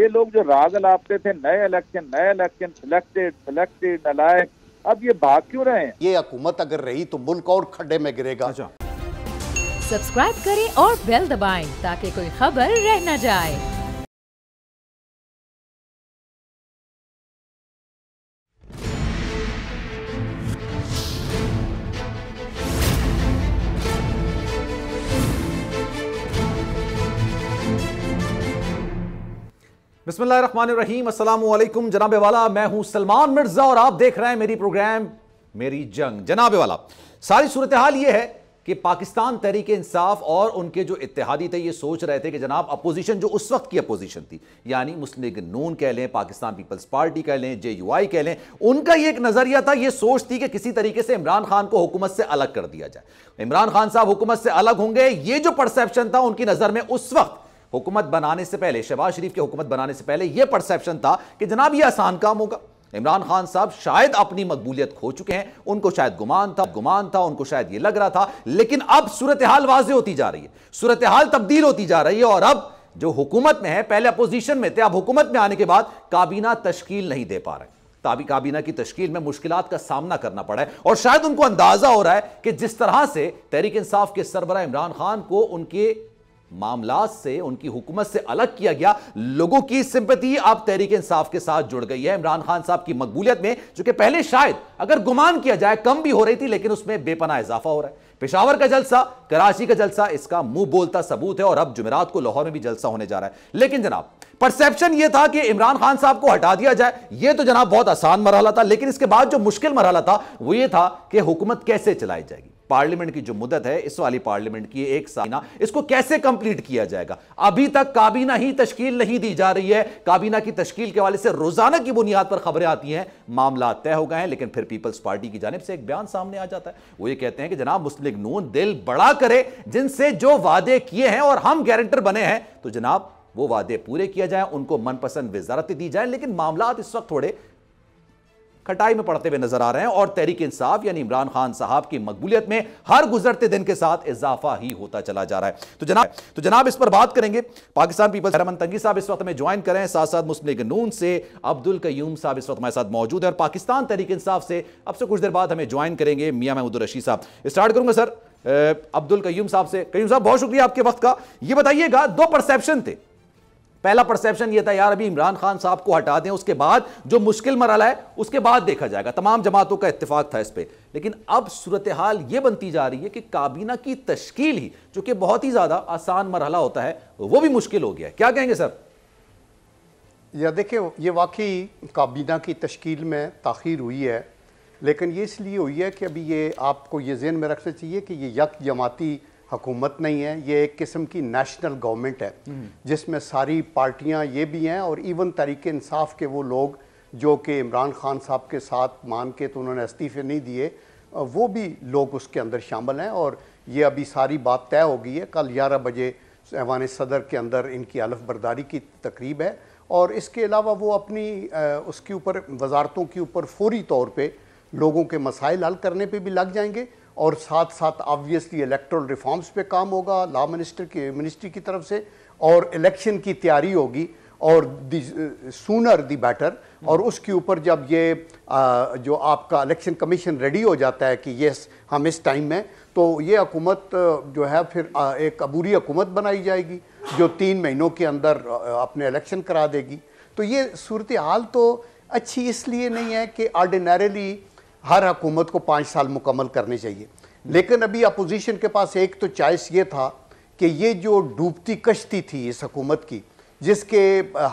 ये लोग जो राग अलापते थे नए इलेक्शन सिलेक्टेड नलायक, अब ये भाग क्यों रहे हैं? ये हुकूमत अगर रही तो मुल्क और खड्डे में गिरेगा। सब्सक्राइब करें और बेल दबाएं ताकि कोई खबर रह न जाए। बिस्मिल्लाहिर्रहमानिर्रहीम, अस्सलामु अलैकुम जनाबे वाला। मैं हूं सलमान मिर्जा और आप देख रहे हैं मेरी प्रोग्राम मेरी जंग। जनाबे वाला, सारी सूरत हाल यह है कि पाकिस्तान तहरीक इंसाफ और उनके जो इत्तेहादी थे ये सोच रहे थे कि जनाब अपोजिशन जो उस वक्त की अपोजिशन थी, यानी मुस्लिम लीग नून कह लें, पाकिस्तान पीपल्स पार्टी कह लें, JUI कह लें, उनका ये एक नजरिया था, ये सोच थी कि किसी तरीके से इमरान खान को हुकूमत से अलग कर दिया जाए। इमरान खान साहब हुकूमत से अलग होंगे, ये जो परसेप्शन था उनकी नजर में उस वक्त हुकूमत बनाने से पहले, शहबाज शरीफ की हुकूमत बनाने से पहले यह परसेप्शन था कि जनाब यह आसान काम होगा। इमरान खान साहब शायद अपनी मकबूलियत खो चुके हैं, उनको शायद गुमान था, उनको शायद यह लग रहा था, लेकिन अब सूरत हाल वाज़ेह होती जा रही है, सूरत हाल तब्दील होती जा रही है। और अब जो हुकूमत में है, पहले अपोजिशन में थे, अब हुकूमत में आने के बाद काबीना तश्कील नहीं दे पा रहे। काबीना की तश्कील में मुश्किलात का सामना करना पड़ा है और शायद उनको अंदाजा हो रहा है कि जिस तरह से तहरीक इंसाफ के सरबराह इमरान खान को उनके मामलात से, उनकी हुकूमत से अलग किया गया, लोगों की सिंपैथी अब तहरीक इंसाफ के साथ जुड़ गई है। इमरान खान साहब की मकबूलियत में, जो कि पहले शायद अगर गुमान किया जाए कम भी हो रही थी, लेकिन उसमें बेपनाह इजाफा हो रहा है। पेशावर का जलसा, कराची का जलसा, इसका मुंह बोलता सबूत है और अब जुमेरात को लाहौर में भी जलसा होने जा रहा है। लेकिन जनाब परसेप्शन यह था कि इमरान खान साहब को हटा दिया जाए, यह तो जनाब बहुत आसान मरहला था, लेकिन इसके बाद जो मुश्किल मरहला था वो यह था कि हुकूमत कैसे चलाई जाएगी। पार्लियामेंट की जो मुद्दत है, इस वाली पार्लियामेंट की 1 साल, इसको कैसे कंप्लीट किया जाएगा। अभी तक काबीना ही तश्कील नहीं दी जा रही है। काबीना की तश्कील के हवाले से रोजाना की बुनियाद पर खबरें आती हैं, मामला तय हो गए हैं, लेकिन फिर पीपल्स पार्टी की जानिब से एक बयान सामने आ जाता है। वो ये कहते हैं कि जनाब मुस्लिम लीग नून दिल बड़ा करे, जिनसे जो वादे किए हैं और हम गारंटर बने हैं, तो जनाब वो वादे पूरे किया जाए, उनको मनपसंद वजारतें दी जाए। लेकिन मामलात इस वक्त थोड़े खटाई में पड़ते हुए नजर आ रहे हैं और तहरीक इंसाफ यानी इमरान खान साहब की मकबूलियत में हर गुजरते दिन के साथ इजाफा ही होता चला जा रहा है। तो जनाब इस पर बात करेंगे। पाकिस्तान पीपल्स रहमान तंगी साहब इस वक्त में ज्वाइन करें, साथ साथ मुस्लिम लीग नून से अब्दुल कयूम साहब इस वक्त हमारे साथ मौजूद है और पाकिस्तान तहरीक इंसाफ से अब से कुछ देर बाद हमें ज्वाइन करेंगे मियां महमूद रशीद साहब। स्टार्ट करूंगा सर अब्दुल कयूम साहब से। कयूम साहब बहुत शुक्रिया आपके वक्त का। यह बताइएगा, 2 परसेप्शन थे। पहला परसेप्शन यह था यार अभी इमरान खान साहब को हटा दें, उसके बाद जो मुश्किल मरहला है उसके बाद देखा जाएगा, तमाम जमातों का इत्तेफाक था इस पे। लेकिन अब सूरत हाल यह बनती जा रही है कि काबीना की तश्कील ही, जो कि बहुत ही ज्यादा आसान मरहला होता है, वो भी मुश्किल हो गया है। क्या कहेंगे सर? या देखिए, ये वाकई काबीना की तश्कील में ताख़ीर हुई है, लेकिन ये इसलिए हुई है कि अभी ये आपको ये ज़हन में रखना चाहिए कि ये यक जमाती हुकूमत नहीं है, ये एक किस्म की नेशनल गवर्नमेंट है जिसमें सारी पार्टियां ये भी हैं और इवन तहरीक इंसाफ के वो लोग जो कि इमरान खान साहब के साथ मान के तो उन्होंने इस्तीफ़े नहीं दिए, वो भी लोग उसके अंदर शामिल हैं। और ये अभी सारी बात तय हो गई है। कल 11 बजे ऐवान सदर के अंदर इनकी हलफ बर्दारी की तकरीब है और इसके अलावा वो अपनी उसके ऊपर वजारतों के ऊपर फौरी तौर पर लोगों के मसाइल हल करने पर भी लग जाएंगे और साथ साथ ऑब्वियसली इलेक्टोरल रिफॉर्म्स पे काम होगा लॉ मिनिस्ट्री की तरफ से, और इलेक्शन की तैयारी होगी और सूनर दी बेटर। और उसके ऊपर जब ये जो आपका इलेक्शन कमीशन रेडी हो जाता है कि यस हम इस टाइम में, तो ये हुकूमत जो है फिर एक अबूरी हुकूमत बनाई जाएगी जो 3 महीनों के अंदर अपने इलेक्शन करा देगी। तो ये सूरत हाल तो अच्छी इसलिए नहीं है कि ऑर्डिनरीली हर हुकूमत को 5 साल मुकम्मल करने चाहिए, लेकिन अभी अपोजिशन के पास एक तो चॉइस ये था कि ये जो डूबती कश्ती थी इस हुकूमत की, जिसके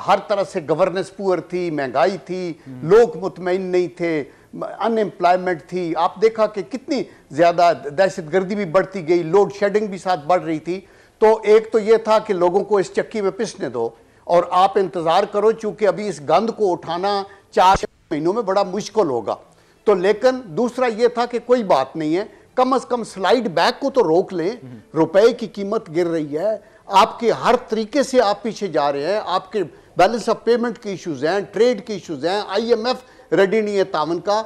हर तरह से गवर्नेंस पुअर थी, महंगाई थी, लोग मुतमईन नहीं थे, अनएम्प्लॉयमेंट थी, आप देखा कि कितनी ज़्यादा दहशतगर्दी भी बढ़ती गई, लोड शेडिंग भी साथ बढ़ रही थी। तो एक तो ये था कि लोगों को इस चक्की में पिसने दो और आप इंतज़ार करो, चूँकि अभी इस गंद को उठाना 4 महीनों में बड़ा मुश्किल होगा। तो लेकिन दूसरा यह था कि कोई बात नहीं है, कम से कम स्लाइड बैक को तो रोक लें। रुपए की कीमत गिर रही है, आपके हर तरीके से आप पीछे जा रहे हैं, आपके बैलेंस ऑफ पेमेंट के इश्यूज हैं, ट्रेड के इश्यूज हैं, IMF रेडी नहीं है तावन का,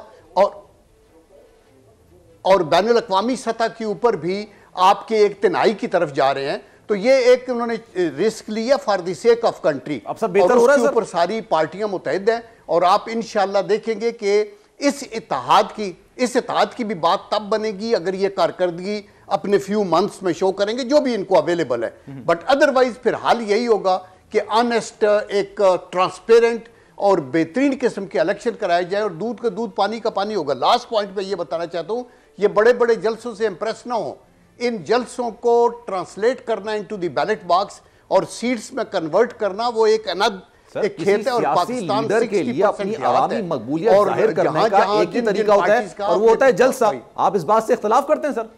और बैनुल अक़वामी सतह के ऊपर भी आपके एक तिनाई की तरफ जा रहे हैं। तो ये एक उन्होंने रिस्क लिया for the sake of country. अब सब बेहतर हो रहा है सर। ऊपर सारी पार्टियां मुतहद हैं और आप इंशाल्लाह देखेंगे कि इस इत्तेहाद की भी बात तब बनेगी अगर ये कारकर्दगी अपने फ्यू मंथ्स में शो करेंगे जो भी इनको अवेलेबल है। बट अदरवाइज फिर हाल यही होगा कि ऑनेस्ट, एक ट्रांसपेरेंट और बेहतरीन किस्म के इलेक्शन कराए जाए और दूध का दूध पानी का पानी होगा। लास्ट पॉइंट पे ये बताना चाहता हूं, ये बड़े बड़े जलसों से इंप्रेस ना हो, इन जलसों को ट्रांसलेट करना इनटू द बैलेट बॉक्स और सीट्स में कन्वर्ट करना वो एक एक खेत है। और पाकिस्तान के लिए अपनी अवामी मकबूलियत जाहिर करने का एक ही तरीका होता है और वो होता है जलसा। आप इस बात से इख्तलाफ करते हैं सर?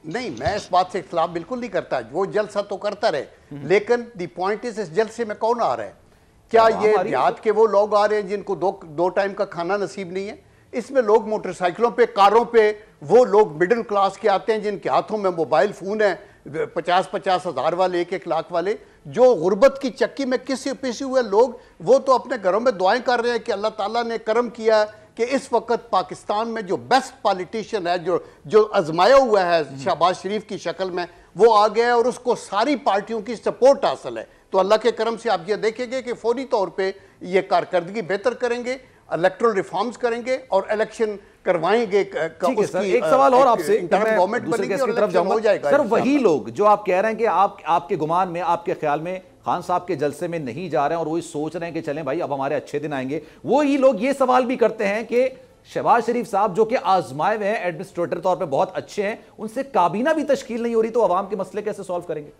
नहीं, मैं इस बात से इख्तलाफ बिल्कुल नहीं करता। वो जलसा तो करता रहे, लेकिन द पॉइंट इज इस जलसे में कौन आ रहा है? क्या ये देहात के वो लोग आ रहे हैं जिनको दो टाइम का खाना नसीब नहीं है? इसमें लोग मोटरसाइकिलों पे, कारों पे, वो लोग मिडिल क्लास के आते हैं जिनके हाथों में मोबाइल फोन है, 50-50 हज़ार वाले, 1-1 लाख वाले, जो गुर्बत की चक्की में किसी पिसे हुए लोग, वो तो अपने घरों में दुआएं कर रहे हैं कि अल्लाह ताला ने करम किया कि इस वक्त पाकिस्तान में जो बेस्ट पॉलिटिशियन है, जो आजमाया हुआ है शहबाज शरीफ की शक्ल में, वो आ गया है और उसको सारी पार्टियों की सपोर्ट हासिल है। तो अल्लाह के करम से आप ये देखेंगे कि फौरी तौर पे ये कारकर्दगी बेहतर करेंगे, इलेक्टोरल रिफॉर्म्स करेंगे और इलेक्शन करवाएंगे। एक सवाल और आपसे, गवर्नमेंट बनेगी और इलेक्शन हो जाएगा। सर वही लोग जो आप कह रहे हैं कि आपके गुमान में, आपके ख्याल में खान साहब के जलसे में नहीं जा रहे हैं और वही सोच रहे हैं कि चलें भाई अब हमारे अच्छे दिन आएंगे, वो ही लोग ये सवाल भी करते हैं कि शहबाज शरीफ साहब जो कि आजमाए हुए हैं, एडमिनिस्ट्रेटर तौर पे बहुत अच्छे हैं, उनसे काबीना भी तश्कील नहीं हो रही, तो अवाम के मसले कैसे सॉल्व करेंगे?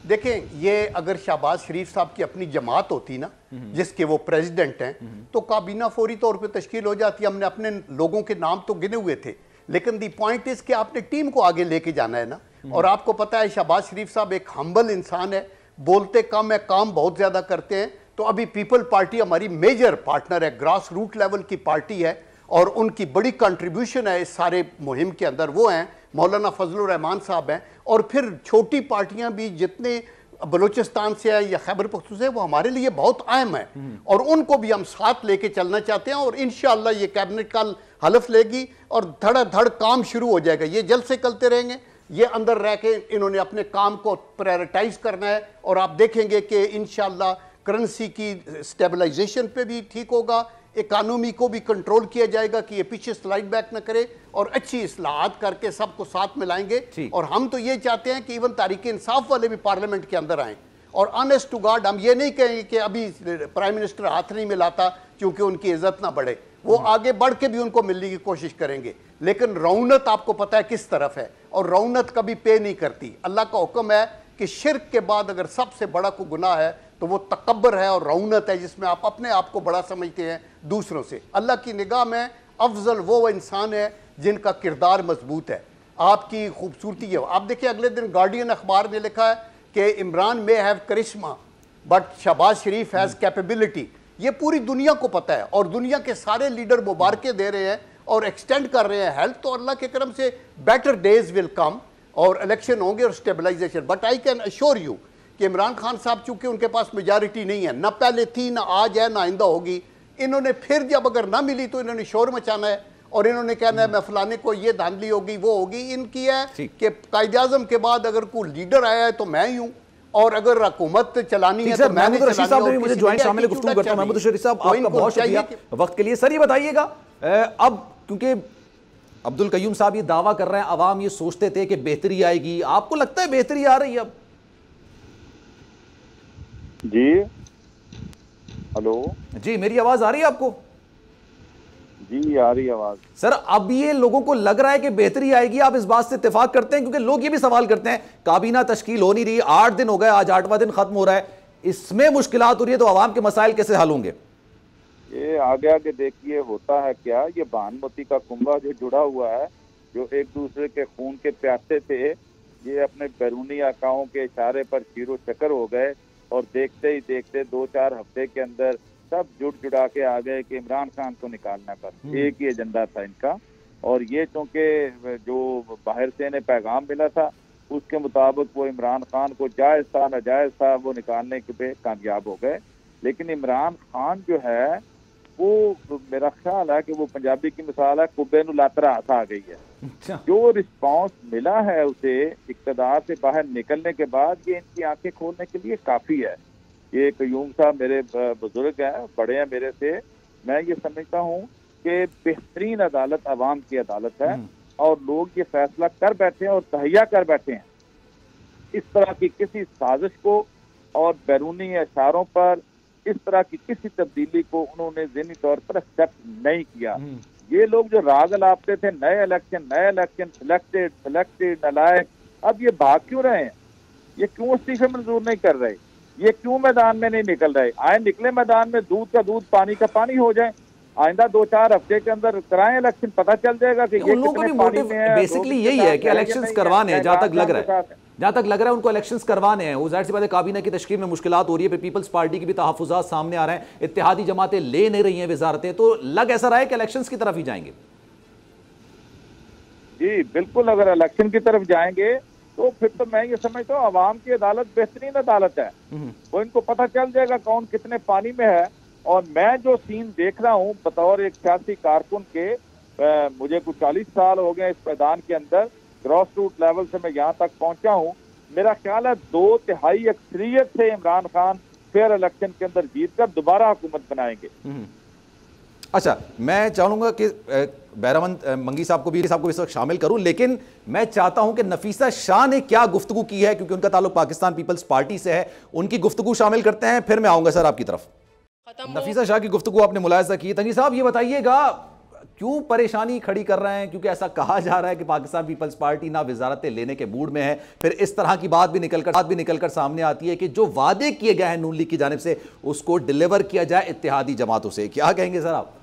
देखें, ये अगर शहबाज शरीफ साहब की अपनी जमात होती ना, जिसके वो प्रेसिडेंट हैं, तो काबीना फौरी तौर पे तश्कील हो जाती। हमने अपने लोगों के नाम तो गिने हुए थे, लेकिन दी पॉइंट इज कि आपने टीम को आगे लेके जाना है ना। और आपको पता है शहबाज शरीफ साहब एक हम्बल इंसान है, बोलते कम है, काम बहुत ज्यादा करते हैं। तो अभी पीपल पार्टी हमारी मेजर पार्टनर है, ग्रास रूट लेवल की पार्टी है और उनकी बड़ी कंट्रीब्यूशन है इस सारे मुहिम के अंदर। वो हैं मौलाना फजलुर रहमान साहब हैं, और फिर छोटी पार्टियां भी जितने बलूचिस्तान से है या खैबर पख्तूनख्वा से, वो हमारे लिए बहुत अहम है और उनको भी हम साथ लेके चलना चाहते हैं। और इंशाअल्लाह ये कैबिनेट कल हलफ लेगी और धड़ाधड़ काम शुरू हो जाएगा। ये जल्द से चलते रहेंगे, ये अंदर रह के इन्होंने अपने काम को प्रायोरिटाइज करना है और आप देखेंगे कि इंशाअल्लाह करेंसी की स्टेबलाइजेशन पे भी ठीक होगा, इकानमी को भी कंट्रोल किया जाएगा कि ये पीछे स्लाइड बैक ना करे और अच्छी इस्लाहात करके सबको साथ में लाएंगे। और हम तो ये चाहते हैं कि इवन तारीख इंसाफ वाले भी पार्लियामेंट के अंदर आएँ। और ऑनेस्ट टू गॉड हम ये नहीं कहेंगे कि अभी प्राइम मिनिस्टर हाथ नहीं मिलाता क्योंकि उनकी इज्जत ना बढ़े, वो आगे बढ़ के भी उनको मिलने की कोशिश करेंगे। लेकिन रौनत आपको पता है किस तरफ है, और रौनत कभी पे नहीं करती। अल्लाह का हुक्म है कि शिर्क के बाद अगर सबसे बड़ा कोई गुनाह है तो वो तकब्बर है और रौनत है, जिसमें आप अपने आप को बड़ा समझते हैं दूसरों से। अल्लाह की निगाह में अफजल वो इंसान है जिनका किरदार मजबूत है। आपकी खूबसूरती है। आप देखिए अगले दिन गार्डियन अखबार ने लिखा है कि Imran may have charisma but Shahbaz Sharif has capability. ये पूरी दुनिया को पता है और दुनिया के सारे लीडर मुबारकें दे रहे हैं और एक्सटेंड कर रहे हैं हेल्थ। तो अल्लाह के करम से बेटर डेज विल कम और इलेक्शन होंगे और stabilisation. But I can assure you कि इमरान खान साहब चूंकि उनके पास मेजॉरिटी नहीं है, ना पहले थी, ना आज है, ना आइंदा होगी, इन्होंने फिर जब अगर ना मिली तो इन्होंने शोर मचाना है और इन्होंने कहना है मैं फलाने को ये धांधली होगी, वो होगी। इनकी है कि कायदे आज़म के बाद अगर कोई लीडर आया है तो मैं ही हूँ, और अगर हुकूमत चलानी है तो मैंने चलानी है। मुझे ज्वाइंट शामिल गुफ्तगू करता हूं। महमूद शरीफ साहब आपका बहुत शुक्रिया वक्त के लिए। सर ये बताइएगा, अब क्योंकि अब्दुल कयूम साहब ये दावा कर रहे हैं, अवाम ये सोचते थे कि बेहतरी आएगी, आपको लगता है बेहतरी आ रही है अब? जी हेलो जी, मेरी आवाज आ रही है आपको? जी आ रही आवाज। सर अब ये लोगों को लग रहा है कि बेहतरी आएगी, आप इस बात से इत्तेफाक करते हैं? क्योंकि लोग ये भी सवाल करते हैं काबीना तश्कील हो नहीं रही, 8 दिन हो गए, आज 8वां दिन खत्म हो रहा है, इसमें मुश्किलात हो रही है, तो आवाम के मसाइल कैसे हल होंगे? ये आगे आगे देखिए होता है क्या। ये भानुमती का कुंभा जो जुड़ा हुआ है, जो एक दूसरे के खून के प्यासे थे, ये अपने बैरूनी आकाओं के इशारे पर शीरो चक्कर हो गए और देखते ही देखते 2-4 हफ्ते के अंदर सब जुड़ा के आ गए कि इमरान खान को निकालना कर। एक ही एजेंडा था इनका, और ये चूंकि जो बाहर से इन्हें पैगाम मिला था उसके मुताबिक वो इमरान खान को जायज था नाजायज था वो निकालने के पे कामयाब हो गए। लेकिन इमरान खान जो है वो मेरा ख्याल है कि वो पंजाबी की मिसाल है, कुब्बे नूं लत रात आ गई है। अच्छा। जो रिस्पांस मिला है उसे इक़्तिदार से बाहर निकलने के बाद, ये इनकी आंखें खोलने के लिए काफी है। ये कयूम साहब मेरे बुजुर्ग हैं, बड़े हैं मेरे से, मैं ये समझता हूँ कि बेहतरीन अदालत अवाम की अदालत है और लोग ये फैसला कर बैठे हैं और तहैया कर बैठे हैं। इस तरह की किसी साजिश को और बैरूनी इशारों पर इस तरह की किसी तब्दीली को उन्होंने ज़हनी तौर पर एक्सेप्ट नहीं किया। ये लोग जो राग अलापते थे नए इलेक्शन सिलेक्टेड नलायक, अब ये भाग क्यों रहे हैं? ये क्यों इस्तीफे मंजूर नहीं कर रहे? ये क्यों मैदान में नहीं निकल रहे? आए निकले मैदान में, दूध का दूध पानी का पानी हो जाए। आइंदा 2-4 हफ्ते के अंदर कराएं इलेक्शन, पता चल जाएगा कि उन लोगों का भी मोटिव बेसिकली यही है कि इलेक्शंस करवाने हैं। जहां तक लग रहा है उनको इलेक्शंस करवाने हैं। वो जाहिर सी बात है काबीना की तश्कील में मुश्किलात हो रही है, फिर पीपल्स पार्टी की भी तहफ़्फ़ुज़ात सामने आ रहे हैं, इत्तेहादी जमातें ले नहीं रही हैं वजारतें, तो लग ऐसा रहा है कि इलेक्शंस की तरफ ही जाएंगे। जी बिल्कुल, अगर इलेक्शन की तरफ जाएंगे तो फिर तो मैं ये समझता हूँ अवाम की अदालत बेहतरीन अदालत है। वो इनको पता चल जाएगा कौन कितने पानी में है। और मैं जो सीन देख रहा हूँ बतौर एक सियासी कारकुन के, मुझे कुछ 40 साल हो गए इस मैदान के अंदर, ग्रॉस रूट लेवल से मैं यहाँ तक पहुंचा हूँ। मेरा ख्याल है 2/3 अक्सरियत से इमरान खान फेयर इलेक्शन के अंदर जीतकर दोबारा हुकूमत बनाएंगे। अच्छा, मैं चाहूंगा कि बैरामंद मंगी साहब को भी इस वक्त शामिल करूं, लेकिन मैं चाहता हूं कि नफीसा शाह ने क्या गुफ्तगू की है, क्योंकि उनका ताल्लुक पाकिस्तान पीपल्स पार्टी से है, उनकी गुफ्तगू शामिल करते हैं, फिर मैं आऊंगा सर आपकी तरफ। नफीसा शाह की गुफ्तगू आपने मुलाहिजा की। तंगी साहब ये बताइएगा क्यों परेशानी खड़ी कर रहे हैं? क्योंकि ऐसा कहा जा रहा है कि पाकिस्तान पीपल्स पार्टी ना वजारतें लेने के मूड में है, फिर इस तरह की बात भी निकलकर सामने आती है कि जो वादे किए गए हैं नून लीग की जानिब से उसको डिलीवर किया जाए इत्तेहादी जमातों से। क्या कहेंगे सर आप?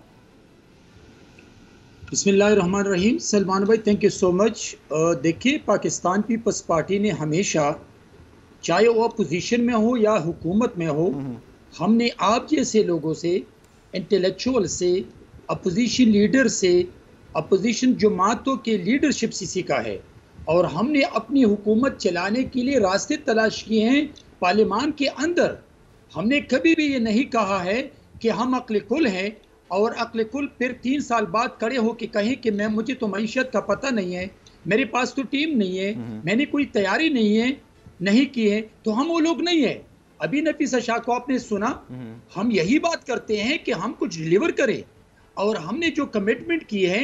बिस्मिल्लाहिर्रहमानिर्रहीम। सलमान भाई, थैंक यू सो मच। देखिए, पाकिस्तान पीपल्स पार्टी ने हमेशा, चाहे वो अपोजिशन में हो या हुकूमत में हो, हमने आप जैसे लोगों से, इंटेलेक्चुअल से, अपोजिशन लीडर से, अपोजिशन जमातों के लीडरशिप से सीखा है और हमने अपनी हुकूमत चलाने के लिए रास्ते तलाश किए हैं पार्लियामान के अंदर। हमने कभी भी ये नहीं कहा है कि हम अक्ल कुल हैं और अक्ल कुल फिर 3 साल बाद खड़े होकर कहें कि मुझे तो मईशत का पता नहीं है, मेरे पास तो टीम नहीं है, मैंने कोई तैयारी नहीं की है, तो हम वो लोग नहीं है। अभी नफीसा शाह को आपने सुना, हम यही बात करते हैं कि हम कुछ डिलीवर करें और हमने जो कमिटमेंट की है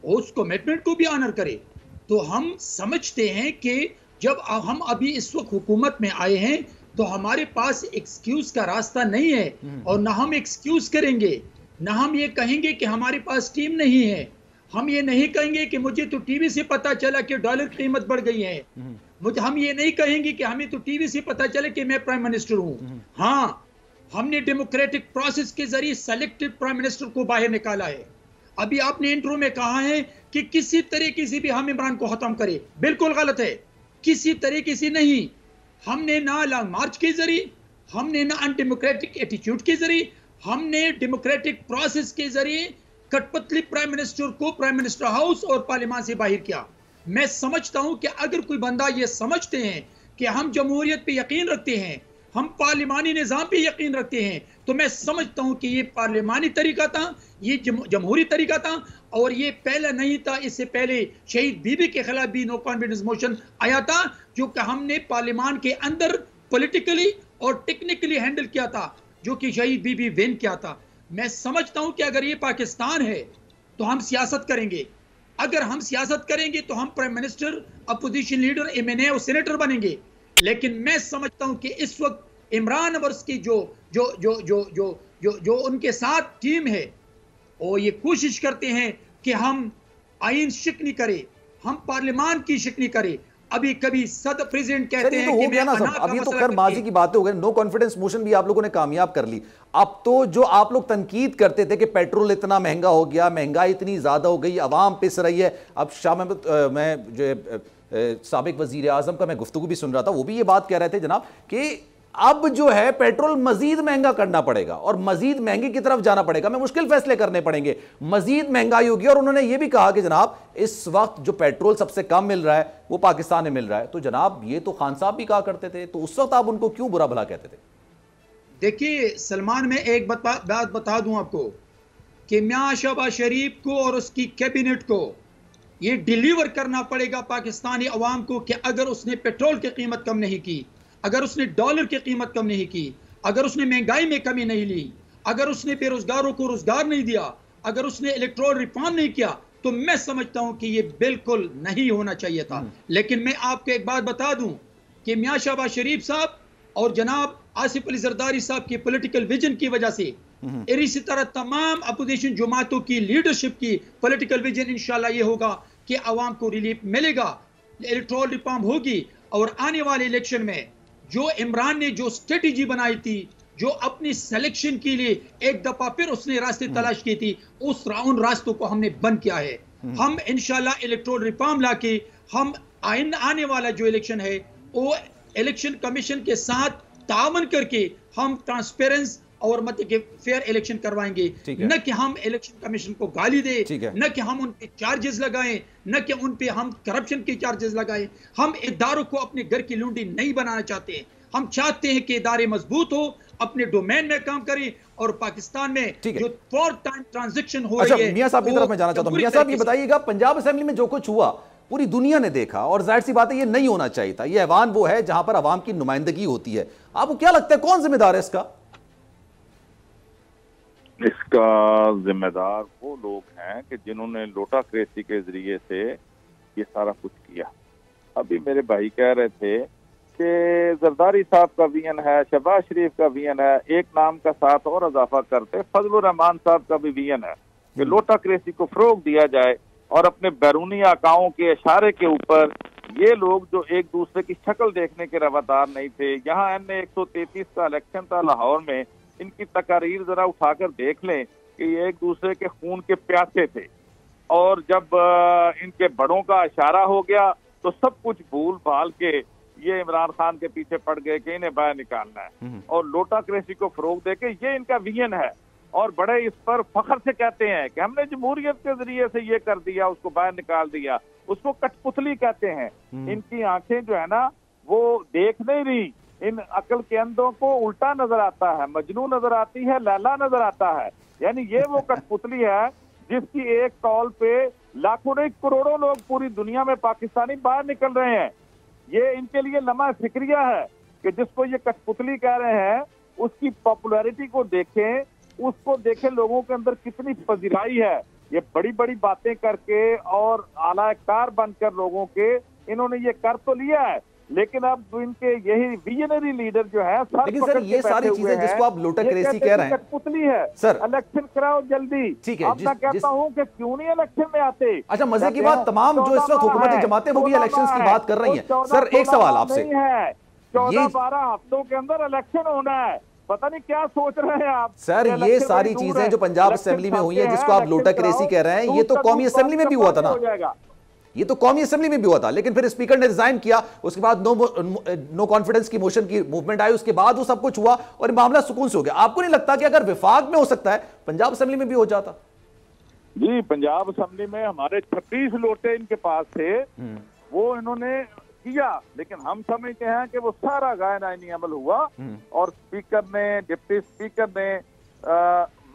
उस कमिटमेंट को भी ऑनर करें। तो हम समझते हैं कि जब हम अभी इस वक्त हुकूमत में आए हैं तो हमारे पास एक्सक्यूज का रास्ता नहीं है और ना हम एक्सक्यूज करेंगे, ना हम ये कहेंगे कि हमारे पास टीम नहीं है। हम ये नहीं कहेंगे कि मुझे तो टीवी से पता चला कि डॉलर की कीमत बढ़ गई है। हम ये नहीं कहेंगे कि हमें तो टीवी से पता चले कि मैं प्राइम मिनिस्टर हूं। हाँ, हमने डेमोक्रेटिक प्रोसेस के जरिए सेलेक्टेड प्राइम मिनिस्टर को बाहर निकाला है। अभी आपने इंट्रो में कहा है कि किसी तरीके से भी हम इमरान को खत्म करें, बिल्कुल गलत है। किसी तरीके से नहीं। हमने ना लॉन्ग मार्च के जरिए, हमने ना अनडेमोक्रेटिक एटीट्यूड के जरिए, हमने डेमोक्रेटिक प्रोसेस के जरिए कठपुतली प्राइम मिनिस्टर को प्राइम मिनिस्टर हाउस और पार्लियामान से बाहर किया। मैं समझता हूं कि अगर कोई बंदा ये समझते हैं कि हम जमहूरियत पे यकीन रखते हैं, हम पार्लियामानी निज़ाम पे यकीन रखते हैं, तो मैं समझता हूं कि ये पार्लियामानी तरीका था, ये जमहूरी तरीका था और ये पहले नहीं था। इससे पहले शहीद बीबी के खिलाफ भी नो कॉन्फिडेंस मोशन आया था, जो कि हमने पार्लियामान के अंदर पॉलिटिकली और टेक्निकली हैंडल किया था, जो कि शहीद बीबी विन किया था। मैं समझता हूं कि अगर ये पाकिस्तान है तो हम सियासत करेंगे। अगर हम सियासत करेंगे तो हम prime minister, opposition leader, MNA और सेनेटर बनेंगे। लेकिन मैं समझता हूं कि इस वक्त इमरान वर्ष की जो उनके साथ टीम है, वो ये कोशिश करते हैं कि हम आईन शिकनी करें, हम पार्लियामान की शिकनी करें। अभी कभी सदर प्रेसिडेंट कहते हैं कि हो गया ना सब, अभी तो खैर माजी की बातें हो गई। नो कॉन्फिडेंस मोशन भी आप लोगों ने कामयाब कर ली। अब तो जो आप लोग तनकीद करते थे कि पेट्रोल इतना महंगा हो गया, महंगाई इतनी ज्यादा हो गई, अवाम पिस रही है। अब शाह महमूद, मैं जो साबिक वजीर आजम का मैं गुफ्तगू भी सुन रहा था, वो भी ये बात कह रहे थे जनाब कि अब जो है पेट्रोल मजीद महंगा करना पड़ेगा और मजीद महंगी की तरफ जाना पड़ेगा, हमें मुश्किल फैसले करने पड़ेंगे, मजीद महंगाई होगी। और उन्होंने ये भी कहा कि जनाब इस वक्त जो पेट्रोल सबसे कम मिल रहा है वो पाकिस्तान में मिल रहा है। तो जनाब ये तो खान साहब भी कहा करते थे, तो उस वक्त आप उनको क्यों बुरा भला कहते थे? देखिए सलमान, मैं एक बात बता दूं आपको कि मियां शहबाज शरीफ को और उसकी कैबिनेट को ये डिलीवर करना पड़ेगा पाकिस्तानी अवाम को कि अगर उसने पेट्रोल की कीमत कम नहीं की, अगर उसने डॉलर की कीमत कम नहीं की, अगर उसने महंगाई में कमी नहीं ली, अगर उसने बेरोजगारों को रोजगार नहीं दिया, अगर उसने इलेक्टोरल रिफॉर्म नहीं किया, तो मैं समझता हूं कि ये बिल्कुल नहीं होना चाहिए था। लेकिन मैं आपको एक बात बता दूं कि मियां शहबाज शरीफ साहब और जनाब आसिफ अली जरदारी साहब की पॉलिटिकल विजन की वजह से, इसी तरह तमाम अपोजिशन जमातों की लीडरशिप की पॉलिटिकल विजन इंशाल्लाह ये होगा कि अवाम को रिलीफ मिलेगा, इलेक्टोरल रिफॉर्म होगी और आने वाले इलेक्शन में जो इमरान ने जो स्ट्रेटेजी बनाई थी, जो अपनी सिलेक्शन के लिए एक दफा फिर उसने रास्ते तलाश की थी, उन रास्तों को हमने बंद किया है। हम इंशाल्लाह इलेक्टोरल रिफॉर्म लाके हम आने वाला जो इलेक्शन है वो इलेक्शन कमीशन के साथ तावन करके हम ट्रांसपेरेंस और मतलब कि फेयर इलेक्शन करवाएंगे, न कि हम इलेक्शन कमीशन को गाली दे, न कि हम उन पे चार्जेस लगाएं, न कि उन पे हम करप्शन के चार्जेस लगाएं। हम इदारों को अपने घर की लुंडी नहीं बनाना चाहते। हम चाहते हैं कि इदारे मजबूत हो, अपने डोमेन में काम करें और पाकिस्तान में जो फोर्थ टाइम ट्रांजैक्शन हो रही है। मियां साहब की तरफ मैं जाना चाहता हूं। मियां साहब ये बताइएगा, पंजाब असेंबली में जो कुछ हुआ पूरी दुनिया ने देखा और जाहिर सी बात है ये नहीं होना चाहिए था। ये ऐवान वो है जहां पर अवाम की नुमाइंदगी होती है। आपको क्या लगता है कौन जिम्मेदार है इसका? इसका जिम्मेदार वो लोग हैं कि जिन्होंने लोटाक्रेसी के जरिए से ये सारा कुछ किया। अभी मेरे भाई कह रहे थे कि जरदारी साहब का विजन है, शहबाज शरीफ का विजन है, एक नाम का साथ और इजाफा करते फजलुर रहमान साहब का भी विजन है कि लोटाक्रेसी को फरोग दिया जाए और अपने बैरूनी आकाओं के इशारे के ऊपर ये लोग जो एक दूसरे की शक्ल देखने के रवादार नहीं थे। यहाँ NA 133 का इलेक्शन था लाहौर में, इनकी तकारीर जरा उठाकर देख लें कि ये एक दूसरे के खून के प्यासे थे और जब इनके बड़ों का इशारा हो गया तो सब कुछ भूल भाल के ये इमरान खान के पीछे पड़ गए कि इन्हें बाहर निकालना है और लोटाक्रेसी को फरोग देके ये इनका विजन है और बड़े इस पर फख्र से कहते हैं कि हमने जमहूरियत के जरिए से ये कर दिया, उसको बाहर निकाल दिया। उसको कठपुतली कहते हैं। इनकी आंखें जो है ना वो देख नहीं रही, इन अकल के अंधों को उल्टा नजर आता है, मजनू नजर आती है, लैला नजर आता है। यानी ये वो कठपुतली है जिसकी एक कॉल पे लाखों नहीं करोड़ों लोग पूरी दुनिया में पाकिस्तानी बाहर निकल रहे हैं। ये इनके लिए लम्हा फिक्रिया है कि जिसको ये कठपुतली कह रहे हैं उसकी पॉपुलैरिटी को देखें, उसको देखें लोगों के अंदर कितनी पजीराई है। ये बड़ी बड़ी बातें करके और आलाकार बनकर लोगों के इन्होंने ये कर तो लिया है, लेकिन अब इनके यही विजनरी लीडर जो है, लेकिन सर ये सारी चीजें जिसको आप लोटाक्रेसी कह रहे हैं, कठपुतली है सर, इलेक्शन कराओ जल्दी। ठीक है, मैं कहता हूँ कि क्यों नहीं इलेक्शन में आते। अच्छा, मजे की बात, तमाम जो इस वक्त हुकूमती जमातें वो भी इलेक्शंस की बात कर रही हैं। सर एक सवाल आपसे, 14-12 हफ्तों के अंदर इलेक्शन होना है, पता नहीं क्या सोच रहे हैं आप। सर ये सारी चीजें जो पंजाब असेंबली में हुई है जिसको आप लोटाक्रेसी कह रहे हैं, ये तो कौमी असेंबली में भी हुआ था ना, ये तो कौमी असेंबली में भी हुआ था। लेकिन फिर स्पीकर ने रिजाइन किया, उसके बाद नो कॉन्फिडेंस की मोशन की मूवमेंट आई, उसके बाद वो सब कुछ हुआ और मामला सुकून से हो गया। आपको नहीं लगता कि अगर विफाक में हो सकता है पंजाब असेंबली में भी हो जाता? जी, पंजाब असेंबली में हमारे 36 लोटे इनके पास थे, वो इन्होंने किया, लेकिन हम समझते हैं कि वो सारा गायन आईनी अमल हुआ और स्पीकर ने, डिप्टी स्पीकर ने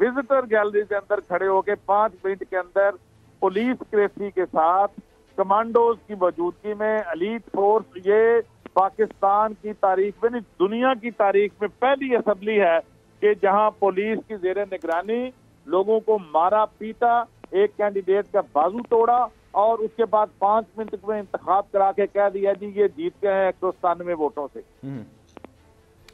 विजिटर गैलरी के अंदर खड़े होकर 5 मिनट के अंदर पुलिस क्रेसी के साथ कमांडोज की मौजूदगी में एलीट फोर्स, ये पाकिस्तान की तारीख में नहीं दुनिया की तारीख में पहली असेंबली है कि जहां पुलिस की जेर निगरानी लोगों को मारा पीटा, एक कैंडिडेट का बाजू तोड़ा और उसके बाद 5 मिनट में इंतखाब करा के कह दिया जी ये जीत गए हैं 197 वोटों से।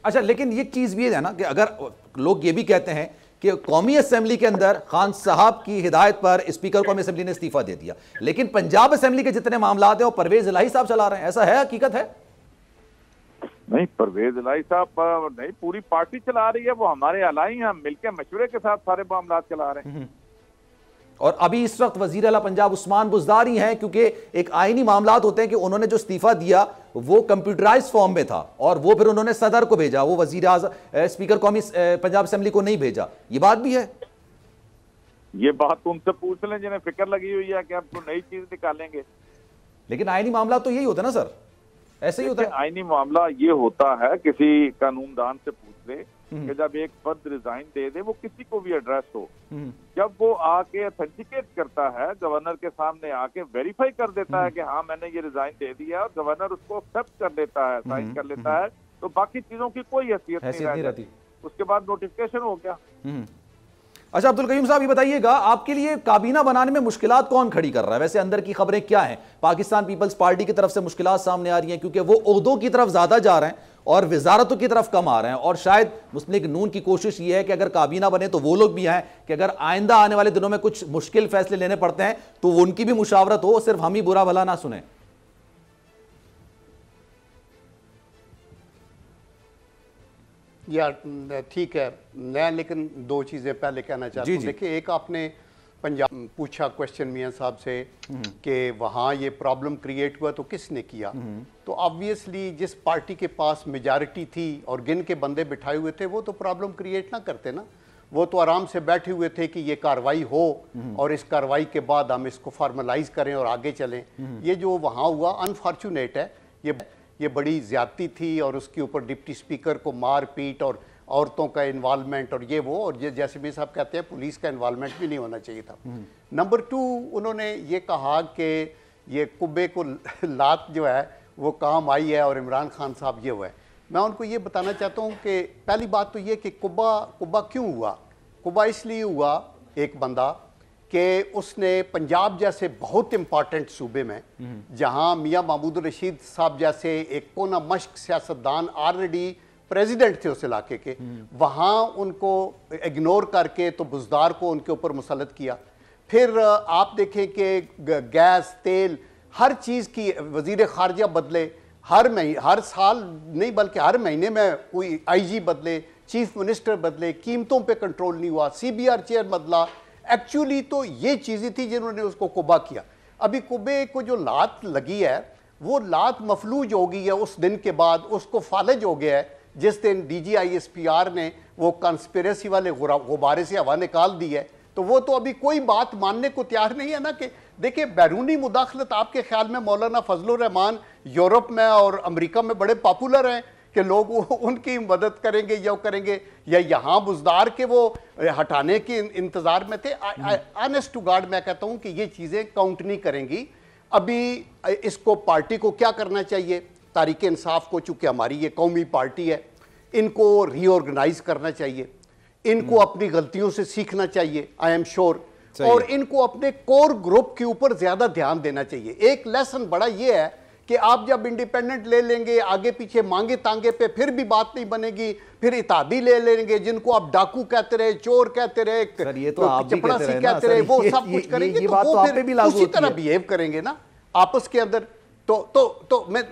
अच्छा, लेकिन ये चीज भी है ना कि अगर लोग ये भी कहते हैं कि कौमी असेंबली के अंदर खान साहब की हिदायत पर स्पीकर कौमी असेंबली ने इस्तीफा दे दिया, लेकिन पंजाब असेंबली के जितने मामला हैं वो परवेज इलाही साहब चला रहे हैं, ऐसा है, हकीकत है? नहीं, परवेज इलाही साहब नहीं, पूरी पार्टी चला रही है, वो हमारे अलाई हैं, हम मिलकर मशवरे के साथ सारे मामला चला रहे हैं। और अभी इस वक्त वजीर आला पंजाब उस्मान बुज़दार ही हैं, क्योंकि एक आईनी मामलात होते हैं कि उन्होंने जो इस्तीफा दिया वो कंप्यूटराइज फॉर्म में था और वो फिर उन्होंने सदर को भेजा, वो वजीर आज़म स्पीकर कौमी पंजाब असेंबली को नहीं भेजा। ये बात भी है, ये बात उनसे पूछ लें जिन्हें फिक्र लगी हुई है कि अब तो नई चीज निकालेंगे। लेकिन आईनी मामला तो यही होता है ना सर, ऐसे ही होता है। आईनी मामला ये होता है, किसी कानूनदान से पूछ ले कि जब एक फर्द रिजाइन दे दे, वो किसी को भी एड्रेस हो, जब वो आके ऑथेंटिकेट करता है, गवर्नर के सामने आके वेरीफाई कर देता है कि हाँ मैंने ये रिजाइन दे दिया, और गवर्नर उसको एक्सेप्ट कर लेता है, साइन कर लेता है, तो बाकी चीजों की कोई हैसियत नहीं रहती। उसके बाद नोटिफिकेशन हो गया। अच्छा अब्दुल करीम साहब, ये बताइएगा आपके लिए काबीना बनाने में मुश्किलात कौन खड़ी कर रहा है? वैसे अंदर की खबरें क्या हैं? पाकिस्तान पीपल्स पार्टी की तरफ से मुश्किलात सामने आ रही हैं क्योंकि वो ओहदों की तरफ ज्यादा जा रहे हैं और वजारतों की तरफ कम आ रहे हैं, और शायद मुस्लिम लीग नून की कोशिश ये है कि अगर काबीना बने तो वो लोग भी आए कि अगर आइंदा आने वाले दिनों में कुछ मुश्किल फैसले लेने पड़ते हैं तो उनकी भी मुशावरत हो, सिर्फ हम ही बुरा भला ना सुने। यार ठीक है, मैं लेकिन दो चीज़ें पहले कहना चाहता हूँ। देखिए, एक आपने पंजाब पूछा क्वेश्चन मियां साहब से कि वहाँ ये प्रॉब्लम क्रिएट हुआ तो किसने किया, तो ऑब्वियसली जिस पार्टी के पास मेजॉरिटी थी और गिन के बंदे बिठाए हुए थे वो तो प्रॉब्लम क्रिएट ना करते ना, वो तो आराम से बैठे हुए थे कि ये कार्रवाई हो और इस कार्रवाई के बाद हम इसको फॉर्मलाइज करें और आगे चलें। ये जो वहाँ हुआ अनफॉर्चुनेट है, ये बड़ी ज्यादती थी और उसके ऊपर डिप्टी स्पीकर को मार पीट और औरतों का इन्वॉल्वमेंट और ये वो, और ये जैसे भी साहब कहते हैं पुलिस का इन्वॉल्वमेंट भी नहीं होना चाहिए था। नंबर 2, उन्होंने ये कहा कि ये कुब्बे को लात जो है वो काम आई है और इमरान खान साहब ये हुआ है। मैं उनको ये बताना चाहता हूँ कि पहली बात तो ये कि कुब्बा क्यों हुआ। कुब्बा इसलिए हुआ, एक बंदा कि उसने पंजाब जैसे बहुत इंपॉर्टेंट सूबे में जहां मियां महमूद रशीद साहब जैसे एक कोना मश्क सियासतदान ऑलरेडी प्रेसिडेंट थे उस इलाके के, वहां उनको इग्नोर करके तो बुजदार को उनके ऊपर मुसल्लत किया। फिर आप देखें कि गैस तेल हर चीज़ की वजीर खारजा बदले, हर साल नहीं बल्कि हर महीने में कोई IG बदले, चीफ मिनिस्टर बदले, कीमतों पे कंट्रोल नहीं हुआ, CBR चेयर बदला। एक्चुअली तो ये चीज़ें थी जिन्होंने उसको कुब्बा किया। अभी कुब्बे को जो लात लगी है वो लात मफलूज हो गई है उस दिन के बाद, उसको फालज हो गया है जिस दिन DGISPR ने वो कंस्पिरेसी वाले गुब्बारे से हवा निकाल दी है। तो वो तो अभी कोई बात मानने को तैयार नहीं है ना। कि देखिए, बैरूनी मुदाखलत आपके ख्याल में मौलाना फजलुर रहमान यूरोप में और अमेरिका में बड़े पॉपुलर हैं कि लोग उनकी मदद करेंगे या करेंगे, या यहाँ बुजदार के वो हटाने के इंतज़ार में थे। ऑनेस्ट टू गॉड मैं कहता हूँ कि ये चीज़ें काउंट नहीं करेंगी। अभी इसको पार्टी को क्या करना चाहिए, तारीक इंसाफ को, चूँकि हमारी ये कौमी पार्टी है, इनको रीऑर्गेनाइज करना चाहिए, इनको अपनी गलतियों से सीखना चाहिए, आई एम श्योर, और इनको अपने कोर ग्रुप के ऊपर ज़्यादा ध्यान देना चाहिए। एक लेसन बड़ा ये है कि आप जब इंडिपेंडेंट ले लेंगे, आगे पीछे मांगे तांगे पे फिर भी बात नहीं बनेगी, फिर इत्तेहादी ले लेंगे जिनको आप डाकू कहते रहे, चोर कहते रहे, चपड़ासी कहते रहे, वो सब कुछ करेंगे तो वो फिर उसी तरह बिहेव करेंगे ना आपस के अंदर। तो मैं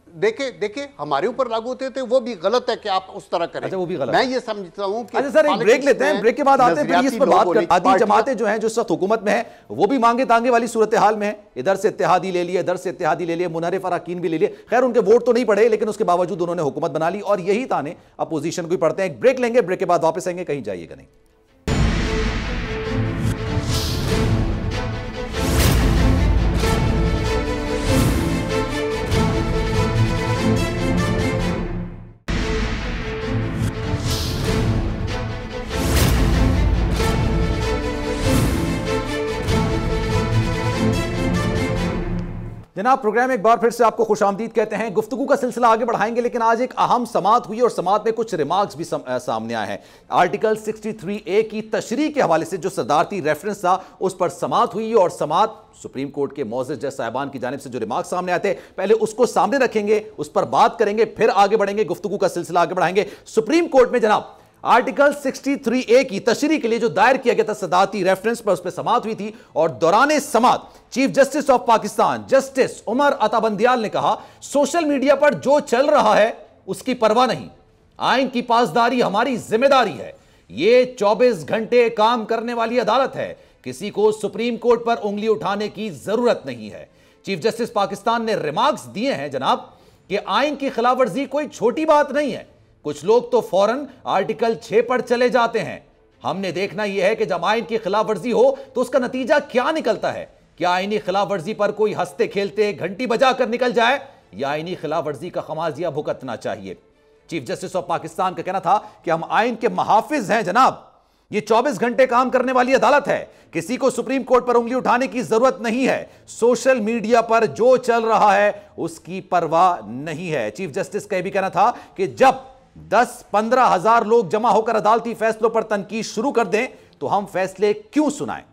देखे हमारे ऊपर लागू होते थे, वो भी गलत है कि आप उस तरह करें। अच्छा, वो भी गलत। मैं ये समझता हूं कि अच्छा सर, एक ब्रेक लेते हैं, ब्रेक के बाद आते हैं, फिर इस पर बात करते हैं। आधी जमातें जो हैं जो इस वक्त हुकूमत में है वो भी मांगे तांगे वाली सूरत हाल में है, इधर से इत्तेहादी ले लिए, इधर से इत्तेहादी ले लिए, मुनहरिफ अरकान भी ले लिए। खैर उनके वोट तो नहीं पड़े, लेकिन उसके बावजूद उन्होंने हुकूमत बना ली और यही ताने अपोजिशन को ही पड़ते हैं। एक ब्रेक लेंगे, ब्रेक के बाद वापस आएंगे, कहीं जाइएगा नहीं। जनाब, प्रोग्राम एक बार फिर से आपको खुशामदीद कहते हैं। गुफ्तगू का सिलसिला आगे बढ़ाएंगे, लेकिन आज एक अहम समात हुई और समात में कुछ रिमार्क्स भी सामने आए हैं। आर्टिकल 63A की तशरीह के हवाले से जो सदारती रेफरेंस था उस पर समात हुई और समात सुप्रीम कोर्ट के मोअज़्ज़ज़ जज साहिबान की जानिब से जो रिमार्क्स सामने आते हैं, पहले उसको सामने रखेंगे, उस पर बात करेंगे, फिर आगे बढ़ेंगे, गुफ्तगू का सिलसिला आगे बढ़ाएंगे। सुप्रीम कोर्ट में जनाब आर्टिकल 63A की तशरीह के लिए जो दायर किया गया था सदारती रेफरेंस पर, उस पर समात हुई थी और दौरान समात chief justice of Pakistan justice Umar Ata Bandial ने कहा, सोशल मीडिया पर जो चल रहा है उसकी परवाह नहीं, आइन की पासदारी हमारी जिम्मेदारी है, ये 24 घंटे काम करने वाली अदालत है, किसी को सुप्रीम कोर्ट पर उंगली उठाने की जरूरत नहीं है। चीफ जस्टिस पाकिस्तान ने रिमार्क्स दिए हैं जनाब कि आइन की खिलाफवर्जी कोई छोटी बात नहीं है, कुछ लोग तो फौरन आर्टिकल 6 पर चले जाते हैं। हमने देखना यह है कि जब आइन की खिलाफवर्जी हो तो उसका नतीजा क्या निकलता है। क्या आईनी खिलाफवर्जी पर कोई हंसते खेलते घंटी बजाकर निकल जाए या आईनी खिलाफवर्जी का खमाजिया भुगतना चाहिए। चीफ जस्टिस ऑफ पाकिस्तान का कहना था कि हम आइन के मुहाफिज हैं जनाब, ये 24 घंटे काम करने वाली अदालत है, किसी को सुप्रीम कोर्ट पर उंगली उठाने की जरूरत नहीं है, सोशल मीडिया पर जो चल रहा है उसकी परवाह नहीं है। चीफ जस्टिस का यह भी कहना था कि जब 10-15 हजार लोग जमा होकर अदालती फैसलों पर तनकीद शुरू कर दें तो हम फैसले क्यों सुनाएं।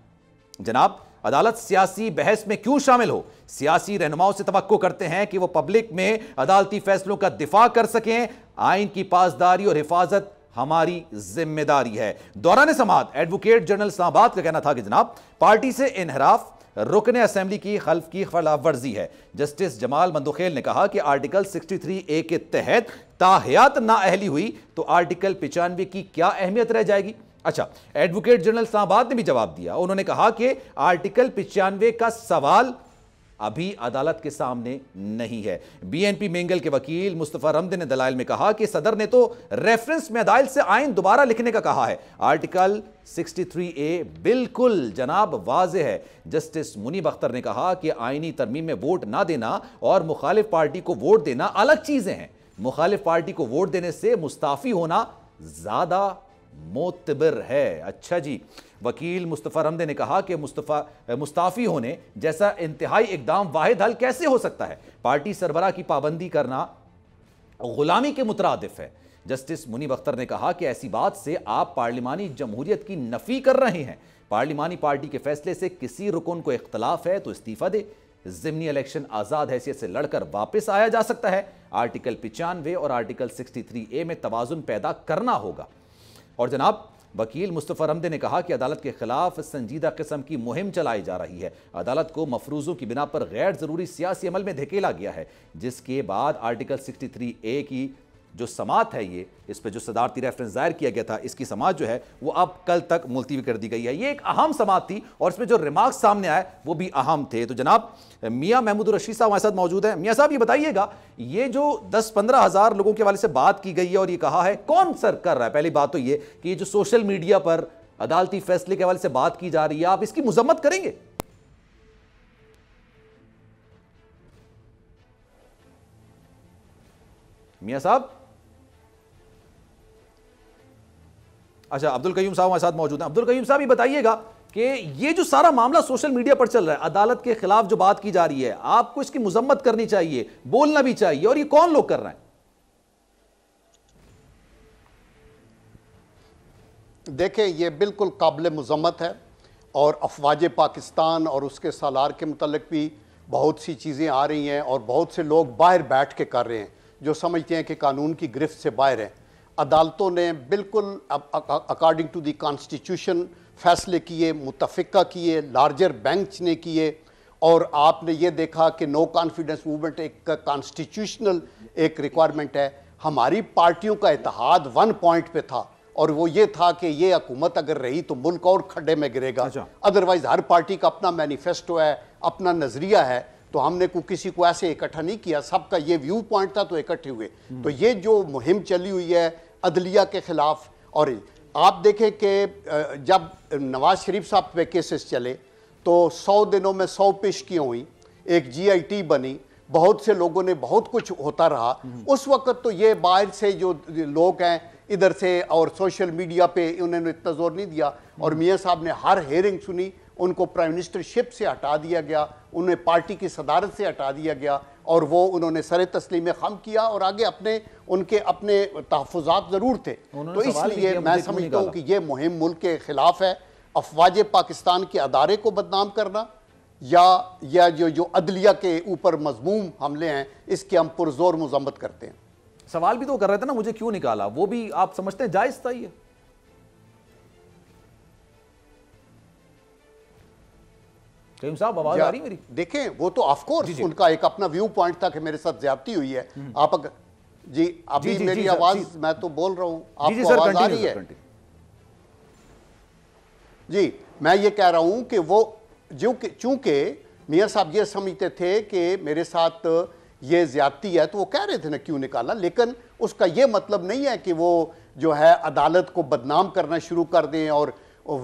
जनाब, अदालत सियासी बहस में क्यों शामिल हो? सियासी रहनुमाओं से तवक्को करते हैं कि वो पब्लिक में अदालती फैसलों का दिफा कर सकें। आइन की पासदारी और हिफाजत हमारी जिम्मेदारी है। दौरान समाअत एडवोकेट जनरल इस्लामाबाद का कहना था कि जनाब, पार्टी से इनहराफ रुकने असेंबली की खल्फ की खिलाफ वर्जी है। जस्टिस जमाल मंदोखेल ने कहा कि आर्टिकल 63A के तहत ताहयात नाअहली हुई तो आर्टिकल 95 की क्या अहमियत रह जाएगी। अच्छा, एडवोकेट जनरल इस्लामाबाद ने भी जवाब दिया। उन्होंने कहा कि आर्टिकल 95 का सवाल अभी अदालत के सामने नहीं है। बीएनपी मेंगल के वकील मुस्तफा रमदे ने दलाइल में कहा कि सदर ने तो रेफरेंस में अदालत से आइन दोबारा लिखने का कहा है। आर्टिकल 63A बिल्कुल जनाब वाज़े है। जस्टिस मुनीब अख्तर ने कहा कि आईनी तरमीम में वोट ना देना और मुखालिफ पार्टी को वोट देना अलग चीजें हैं। मुखालिफ पार्टी को वोट देने से मुस्ताफी होना ज्यादा मोतबर है। अच्छा जी, वकील मुस्तफा रमदे ने कहा कि मुस्ताफी होने जैसा इंतहाई इकदाम वाहिद हल कैसे हो सकता है? पार्टी सरबराह की पाबंदी करना गुलामी के मुतरादिफ है। जस्टिस मुनीब अख्तर ने कहा कि ऐसी बात से आप पार्लिमानी जमहूरियत की नफी कर रहे हैं। पार्लिमानी पार्टी के फैसले से किसी रुकन को इख्तलाफ है तो इस्तीफा दे। ज़िमनी इलेक्शन आज़ाद हैसियत से लड़कर वापस आया जा सकता है। आर्टिकल 95 और आर्टिकल 63A में तवाज़ुन पैदा करना होगा। और जनाब, वकील मुस्तफा रमदे ने कहा कि अदालत के खिलाफ संजीदा किस्म की मुहिम चलाई जा रही है। अदालत को मफरूजों की बिना पर गैर जरूरी सियासी अमल में धकेला गया है, जिसके बाद आर्टिकल 63A की जो समाअत है, ये इस पर जो सदारती रेफरेंस दायर किया गया था, इसकी समाअत जो है वो अब कल तक मुलतवी कर दी गई है। ये एक अहम समाअत थी और इसमें जो रिमार्क्स सामने आए वो भी अहम थे। तो जनाब मियां महमूद रशीद साहब हमारे साथ मौजूद हैं। मियां साहब, ये बताइएगा, ये जो 10-15 हजार लोगों के हवाले से बात की गई है और ये कहा है, कौन सर कर रहा है? पहली बात तो ये कि ये जो सोशल मीडिया पर अदालती फैसले के हवाले से बात की जा रही है, आप इसकी मुजम्मत करेंगे? मियां साहब? अच्छा, अब्दुल कयूम साहब हमारे साथ मौजूद हैं। अब्दुल कयूम साहब, ये बताइएगा कि ये जो सारा मामला सोशल मीडिया पर चल रहा है, अदालत के खिलाफ जो बात की जा रही है, आपको इसकी मुजम्मत करनी चाहिए, बोलना भी चाहिए, और ये कौन लोग कर रहे हैं? देखें, ये बिल्कुल काबिल मुजम्मत है और अफवाज पाकिस्तान और उसके सालार के मुतल्लिक भी बहुत सी चीज़ें आ रही हैं और बहुत से लोग बाहर बैठ के कर रहे हैं जो समझते हैं कि कानून की गिरफ्त से बाहर हैं। अदालतों ने बिल्कुल अकॉर्डिंग टू द कॉन्स्टिट्यूशन फैसले किए, मुतफ़िका किए, लार्जर बेंच ने किए, और आपने ये देखा कि नो कॉन्फिडेंस मूवमेंट एक कॉन्स्टिट्यूशनल एक रिक्वायरमेंट है। हमारी पार्टियों का इत्तेहाद वन पॉइंट पे था और वो ये था कि ये हुकूमत अगर रही तो मुल्क और खड्डे में गिरेगा। अदरवाइज हर पार्टी का अपना मैनिफेस्टो है, अपना नज़रिया है, तो हमने किसी को ऐसे इकट्ठा नहीं किया, सबका ये व्यू पॉइंट था तो इकट्ठे हुए। तो ये जो मुहिम चली हुई है अदलिया के खिलाफ, और आप देखें कि जब नवाज शरीफ साहब पे केसेस चले तो 100 दिनों में 100 पेशकियाँ हुई, एक GIT बनी, बहुत से लोगों ने बहुत कुछ होता रहा। उस वक्त तो ये बाहर से जो लोग हैं इधर से और सोशल मीडिया पे उन्होंने इतना जोर नहीं दिया, और मियाँ साहब ने हर हेयरिंग सुनी, उनको प्राइम मिनिस्टरशिप से हटा दिया गया, उन्हें पार्टी की सदारत से हटा दिया गया, और वो उन्होंने सरे तस्लीम खम किया और आगे उनके अपने तहफ़्फ़ुज़ात ज़रूर थे। तो इसलिए मैं समझता हूँ कि ये मुहिम मुल्क के ख़िलाफ़ है। अफवाज पाकिस्तान के अदारे को बदनाम करना या जो अदलिया के ऊपर मज़मूम हमले हैं, इसके हम पुरज़ोर मुज़म्मत करते हैं। सवाल भी तो कर रहे थे ना, मुझे क्यों निकाला, वो भी आप समझते हैं जायज़ था ये? कयूम साहब, आवाज आ रही मेरी? देखें, वो तो ऑफ कोर्स उनका एक अपना व्यू पॉइंट था कि मेरे साथ ज्यादती हुई है। आप अगर जी अभी मेरी आवाज, मैं तो बोल रहा हूं, आपको आवाज आ रही है? जी, मैं ये कह रहा हूं कि वो चूंकि मियां साहब ये समझते थे कि मेरे साथ ये ज्यादती है तो वो कह रहे थे ना क्यों निकाला, लेकिन उसका ये मतलब नहीं है कि वो जो है अदालत को बदनाम करना शुरू कर दें और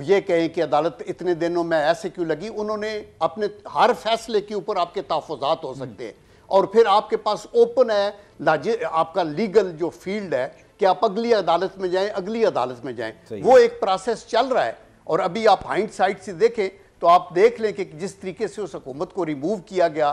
ये कहें कि अदालत इतने दिनों में ऐसे क्यों लगी। उन्होंने अपने हर फैसले के ऊपर आपके तहफ़्फ़ुज़ात हो सकते हैं और फिर आपके पास ओपन है आपका लीगल जो फील्ड है कि आप अगली अदालत में जाएं, अगली अदालत में जाएं, वो एक प्रोसेस चल रहा है। और अभी आप हाइंड साइड से देखें तो आप देख लें कि जिस तरीके से उस हुकूमत को रिमूव किया गया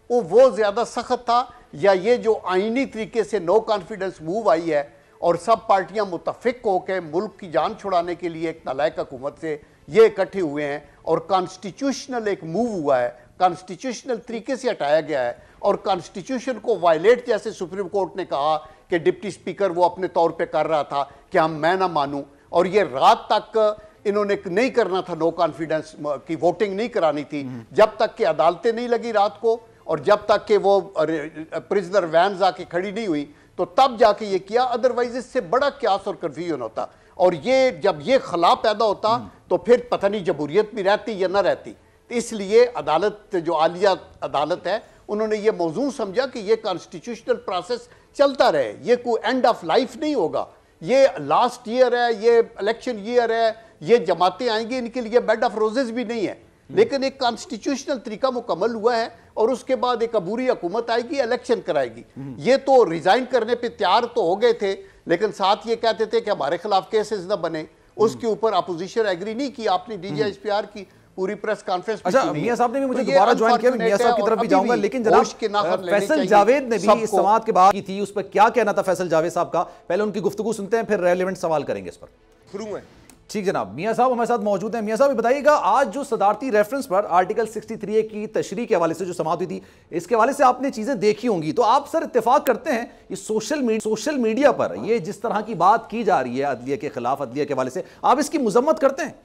वो ज़्यादा सख्त था, या ये जो आइनी तरीके से नो कॉन्फिडेंस मूव आई है और सब पार्टियां मुतफिक होकर मुल्क की जान छुड़ाने के लिए एक नालायक हुकूमत से ये इकट्ठे हुए हैं और कॉन्स्टिट्यूशनल एक मूव हुआ है, कॉन्स्टिट्यूशनल तरीके से हटाया गया है और कॉन्स्टिट्यूशन को वायलेट, जैसे सुप्रीम कोर्ट ने कहा कि डिप्टी स्पीकर वो अपने तौर पे कर रहा था कि हम मैं ना मानूं, और ये रात तक इन्होंने नहीं करना था, नो कॉन्फिडेंस की वोटिंग नहीं करानी थी जब तक कि अदालतें नहीं लगी रात को और जब तक कि वो प्रिजनर वैन आके खड़ी नहीं हुई, तो तब जाके ये किया। अदरवाइज इससे बड़ा क्यास और कन्फ्यूजन होता, और ये जब ये खला पैदा होता तो फिर पता नहीं जमहूरियत भी रहती या ना रहती। तो इसलिए अदालत, जो आलिया अदालत है, उन्होंने ये मौजू समझा कि ये कॉन्स्टिट्यूशनल प्रोसेस चलता रहे, ये कोई एंड ऑफ लाइफ नहीं होगा, ये लास्ट ईयर है, ये इलेक्शन ईयर है, ये जमातें आएंगी, इनके लिए बेड ऑफ रोजेस भी नहीं है, लेकिन एक कॉन्स्टिट्यूशनल तरीका मुकम्मल हुआ है और उसके बाद एक अबूरी हुकूमत आएगी, इलेक्शन कराएगी। ये तो रिजाइन करने पे तैयार तो हो गए थे, लेकिन साथ ये कहते थे कि हमारे खिलाफ केसेस न बने, उसके ऊपर अपोजिशन एग्री नहीं की। आपने DGISPR की पूरी प्रेस कॉन्फ्रेंस। अच्छा, मियां साहब ने भी मुझे दोबारा ज्वाइन किया, मियां साहब की तरफ भी जाऊंगा, लेकिन जनाब फैसल जावेद ने भी इस समाअत के बाद की थी, उस पर क्या कहना था फैसल जावेद साहब का, पहले उनकी गुफ्तगू सुनते हैं, फिर रेलेवेंट सवाल करेंगे इस पर। शुरू है। ठीक जनाब, मियां साहब हमारे साथ मौजूद हैं। मियां साहब बताइएगा, आज जो सदारती रेफरेंस पर आर्टिकल 63A की तशरीह के हवाले से जो समाअत हुई थी, इसके हवाले से आपने चीजें देखी होंगी, तो आप सर इत्तेफाक करते हैं ये सोशल मीडिया पर ये जिस तरह की बात की जा रही है अदलिया के खिलाफ, अदलिया के हवाले से, आप इसकी मुजम्मत करते हैं?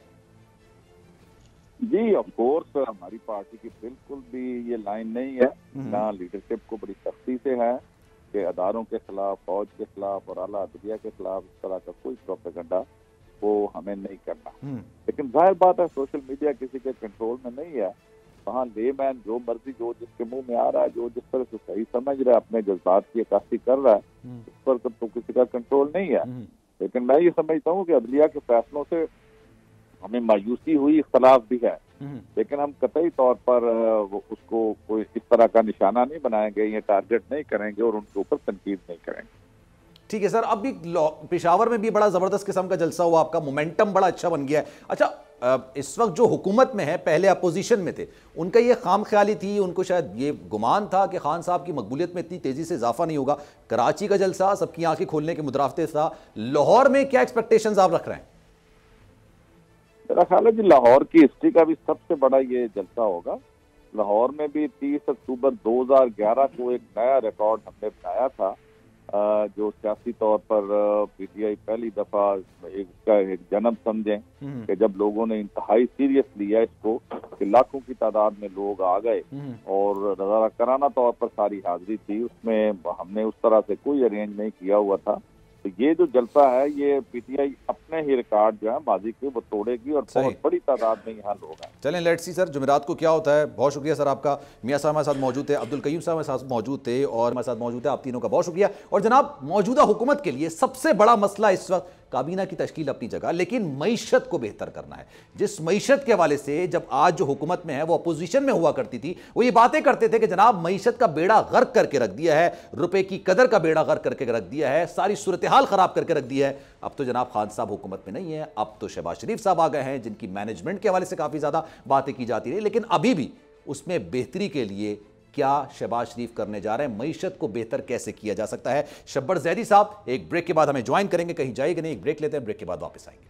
जी ऑफ कोर्स, हमारी पार्टी की बिल्कुल भी ये लाइन नहीं है, ना लीडरशिप को बड़ी सख्ती से है कि अदारों के खिलाफ, फौज के खिलाफ और आला अदलिया के खिलाफ इस तरह का कोई प्रोपेगेंडा वो हमें नहीं करना। लेकिन जाहिर बात है सोशल मीडिया किसी के कंट्रोल में नहीं है, वहाँ लेमैन जो मर्जी, जो जिसके मुंह में आ रहा है, जो जिस तरह से सही समझ रहा है, अपने जज्बात की अक्कासी कर रहा है, उस पर तो किसी का कंट्रोल नहीं है। लेकिन मैं ये समझता हूँ कि अदलिया के फैसलों से हमें मायूसी हुई, इख्तलाफ भी है, लेकिन हम कतई तौर पर उसको कोई इस तरह का निशाना नहीं बनाएंगे, ये टारगेट नहीं करेंगे और उनके ऊपर तनकीद नहीं करेंगे। ठीक है सर, अब भी पेशावर में भी बड़ा जबरदस्त किस्म का जलसा हुआ, आपका मोमेंटम बड़ा अच्छा बन गया है। अच्छा, इस वक्त जो हुकूमत में है, पहले अपोजिशन में थे, उनका ये खाम ख्याली थी, उनको शायद ये गुमान था कि खान साहब की मकबूलियत में इतनी तेजी से इजाफा नहीं होगा। कराची का जलसा सबकी आंखें खोलने के मुतराफते था, लाहौर में क्या एक्सपेक्टेशंस आप रख रहे हैं? मेरा ख्याल है जी लाहौर की हिस्ट्री का भी सबसे बड़ा ये जलसा होगा। लाहौर में भी 30 अक्टूबर 2011 को एक नया रिकॉर्ड हमने बनाया था, जो सियासी तौर पर PTI पहली दफा इसका एक जन्म समझें कि जब लोगों ने इंतहाई सीरियस लिया इसको, कि लाखों की तादाद में लोग आ गए और रज़ाकाराना तौर पर सारी हाजिरी थी, उसमें हमने उस तरह से कोई अरेंज नहीं किया हुआ था। तो ये जो जलसा है, ये PTI अपने ही रिकॉर्ड जो है माजी के वो तोड़ेगी और बहुत बड़ी तादाद में यहाँ लोग हैं। चलें लेट्स सी सर जुमेरात को क्या होता है। बहुत शुक्रिया सर आपका। मियां साहब हमारे साथ मौजूद थे, अब्दुल कयूम साहब हमारे साथ मौजूद थे और हमारे साथ मौजूद है, आप तीनों का बहुत शुक्रिया। और जनाब, मौजूदा हुकूमत के लिए सबसे बड़ा मसला इस वक्त काबीना की तश्कील अपनी जगह, लेकिन मईशत को बेहतर करना है। जिस मईशत के हवाले से जब आज जो हुकूमत में है वो अपोजिशन में हुआ करती थी, वो ये बातें करते थे कि जनाब मईशत का बेड़ा गर्क करके रख दिया है, रुपए की कदर का बेड़ा गर्क करके रख दिया है, सारी सूरत हाल खराब करके रख दिया है। अब तो जनाब खान साहब हुकूमत में नहीं है, अब तो शहबाज शरीफ साहब आ गए हैं, जिनकी मैनेजमेंट के हवाले से काफी ज्यादा बातें की जाती रही, लेकिन अभी भी उसमें बेहतरी के लिए क्या शहबाज शरीफ करने जा रहे हैं, मईशत को बेहतर कैसे किया जा सकता है। शब्बर जैदी साहब एक ब्रेक के बाद हमें ज्वाइन करेंगे, कहीं जाएंगे नहीं, एक ब्रेक लेते हैं, ब्रेक के बाद वापस आएंगे।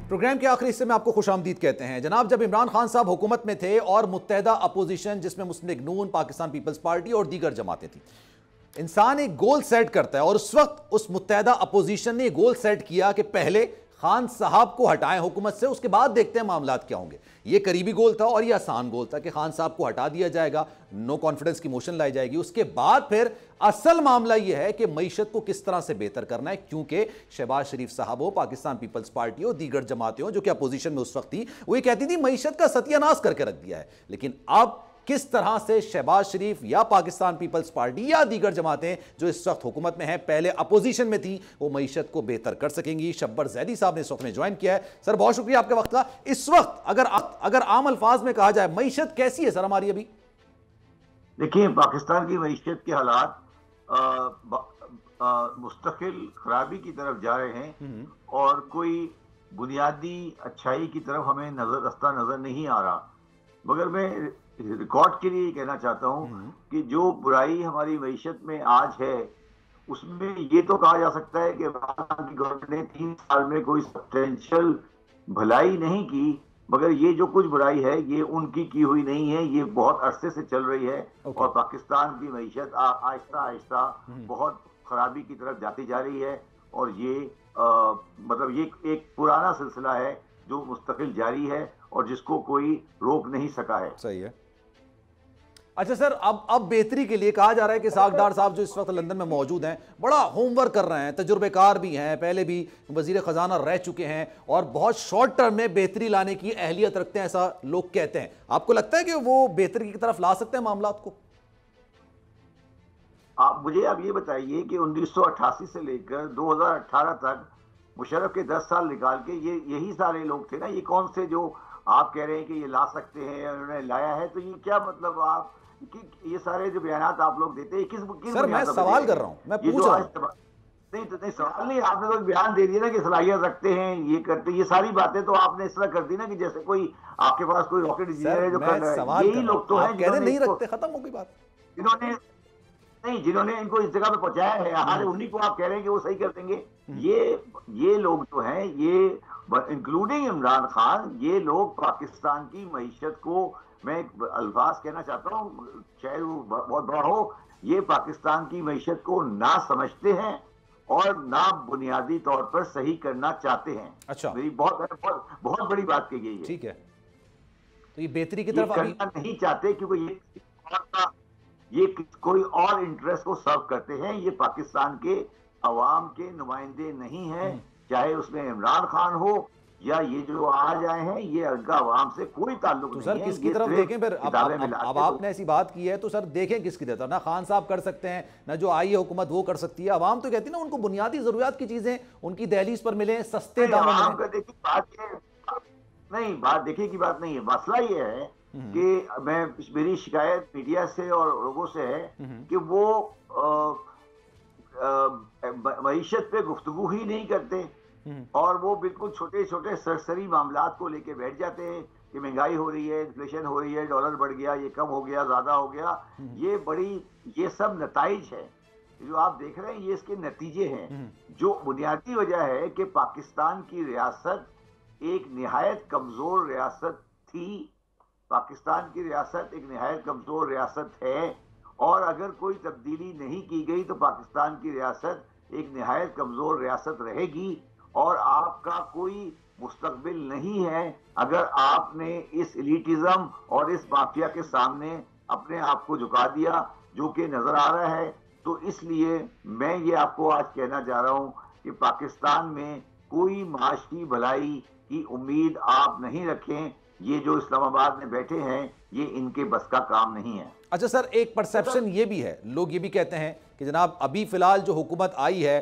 प्रोग्राम के आखिरी हिस्से में आपको खुशामदीद कहते हैं। जनाब, जब इमरान खान साहब हुकूमत में थे और मुत्तहदा अपोजिशन जिसमें मुस्लिम लीग नून, पाकिस्तान पीपल्स पार्टी और दीगर जमातें थी, इंसान एक गोल सेट करता है और उस वक्त उस मुत्तहदा अपोजिशन ने गोल सेट किया कि पहले खान साहब को हटाएं हुकूमत से, उसके बाद देखते हैं मामलात क्या होंगे। ये करीबी गोल था और ये आसान गोल था कि खान साहब को हटा दिया जाएगा, नो कॉन्फिडेंस की मोशन लाई जाएगी। उसके बाद फिर असल मामला यह है कि मईशत को किस तरह से बेहतर करना है, क्योंकि शहबाज शरीफ साहब हो, पाकिस्तान पीपल्स पार्टी हो, दीगर जमातें हो जो कि अपोजिशन में उस वक्त थी, वो ये कहती थी मईशत का सत्यानाश करके रख दिया है। लेकिन अब किस तरह से शहबाज शरीफ या पाकिस्तान पीपल्स पार्टी या दीगर जमातें जो इस वक्त हुकूमत में हैं, पहले अपोजिशन में थी, वो मईशत को बेहतर कर सकेंगी। शब्बर जैदी साहब ने इस वक्त में ज्वाइन किया है। सर बहुत शुक्रिया आपके वक्त का। इस वक्त अगर आम अल्फाज में कहा जाए मईशत कैसी है सर हमारी अभी? देखिए, पाकिस्तान की मईशत के हालात मुस्तकिल खराबी की तरफ जा रहे हैं और कोई बुनियादी अच्छाई की तरफ हमें रास्ता नजर नहीं आ रहा। मगर मैं रिकॉर्ड के लिए कहना चाहता हूं कि जो बुराई हमारी मईशत में आज है, उसमें ये तो कहा जा सकता है कि पाकिस्तान की गवर्नमेंट ने 3 साल में कोई सब्सटेंशियल भलाई नहीं की, मगर ये जो कुछ बुराई है ये उनकी की हुई नहीं है, ये बहुत अरसे से चल रही है। और पाकिस्तान की मईशत आहिस्ता आहिस्ता बहुत खराबी की तरफ जाती जा रही है और ये मतलब ये एक पुराना सिलसिला है जो मुस्तकिल जारी है और जिसको कोई रोक नहीं सका है। सही है। अच्छा सर, अब बेहतरी के लिए कहा जा रहा है कि सागदार साहब जो इस वक्त लंदन में मौजूद हैं, बड़ा होमवर्क कर रहे हैं, तजुर्बेकार भी हैं, पहले भी वजीर खजाना रह चुके हैं और बहुत शॉर्ट टर्म में बेहतरी लाने की अहलियत रखते हैं, ऐसा लोग कहते हैं। आपको लगता है कि वो बेहतरी की तरफ ला सकते हैं मामलात को? आप मुझे अब ये बताइए कि 1988 से लेकर 2018 तक मुशर्रफ के 10 साल निकाल के यही सारे लोग थे ना, ये कौन से जो आप कह रहे हैं कि ये ला सकते हैं, उन्होंने लाया है, तो ये क्या मतलब आप कि ये सारे जो बयानात आप लोग देते हैं किस सर मैं सवाल कर रहा हूँ, मैं पूछ रहा हूँ। नहीं सवाल नहीं, आपने तो बयान दे दिया ना कि सलाहियत रखते हैं, ये करते, ये सारी बातें तो आपने इस तरह कर दी ना कि जैसे कोई आपके पास कोई रॉकेट इंजीनियर है जो कर रहा है। यही लोग तो हैं जिन्होंने नहीं रखते, खत्म हो गई बात। जिन्होंने इनको इस जगह पे पहुंचाया है, आज उन्हीं को आप कह रहे हैं कि वो सही कर देंगे। ये लोग जो हैं, ये इंक्लूडिंग इमरान खान, ये लोग पाकिस्तान की मईशत को, मैं एक अल्फाज कहना चाहता हूँ चाहे वो बहुत बड़ा हो, ये पाकिस्तान की मईशत को ना समझते हैं और ना बुनियादी तौर पर सही करना चाहते हैं। अच्छा, मेरी बहुत बड़ी बात कही गई है। ठीक है, तो ये बेहतरी की तरफ करना नहीं चाहते क्योंकि ये कोई और इंटरेस्ट को सर्व करते हैं। ये पाकिस्तान के अवाम के नुमाइंदे नहीं हैं, चाहे उसमें इमरान खान हो या ये जो आज आए हैं, ये उनका अवाम से कोई ताल्लुक नहीं है। तो सर किसकी तरफ देखें फिर? अब आपने ऐसी बात की है तो सर देखें किसकी तरफ? ना खान साहब कर सकते हैं, ना जो आई है हुकूमत वो कर सकती है। अवाम तो कहती है ना उनको बुनियादी जरूरियात की चीजें उनकी दहलीज पर मिले, सस्ते दामों में नहीं। बात देखिए की बात नहीं है, मसला ये है कि मेरी शिकायत मीडिया से और लोगों से है कि वो मईशत पे गुफ्तगू ही नहीं करते और वो बिल्कुल छोटे छोटे सरसरी मामलात को लेके बैठ जाते हैं कि महंगाई हो रही है, इन्फ्लेशन हो रही है, डॉलर बढ़ गया, ये कम हो गया, ज्यादा हो गया। ये सब नताइज है जो आप देख रहे हैं, ये इसके नतीजे हैं। जो बुनियादी वजह है कि पाकिस्तान की रियासत एक निहायत कमजोर रियासत थी, पाकिस्तान की रियासत एक निहायत कमजोर रियासत है और अगर कोई तब्दीली नहीं की गई तो पाकिस्तान की रियासत एक निहायत कमजोर रियासत रहेगी और आपका कोई मुस्तकबिल नहीं है अगर आपने इस एलिटिज्म और इस माफिया के सामने अपने आप को झुका दिया, जो कि नजर आ रहा है। तो इसलिए मैं ये आपको आज कहना चाह रहा हूं कि पाकिस्तान में कोई माशी भलाई की उम्मीद आप नहीं रखें। ये जो इस्लामाबाद में बैठे हैं, ये इनके बस का काम नहीं है। अच्छा सर, एक परसेप्शन ये भी है, लोग ये भी कहते हैं कि जनाब अभी फिलहाल जो हुकूमत आई है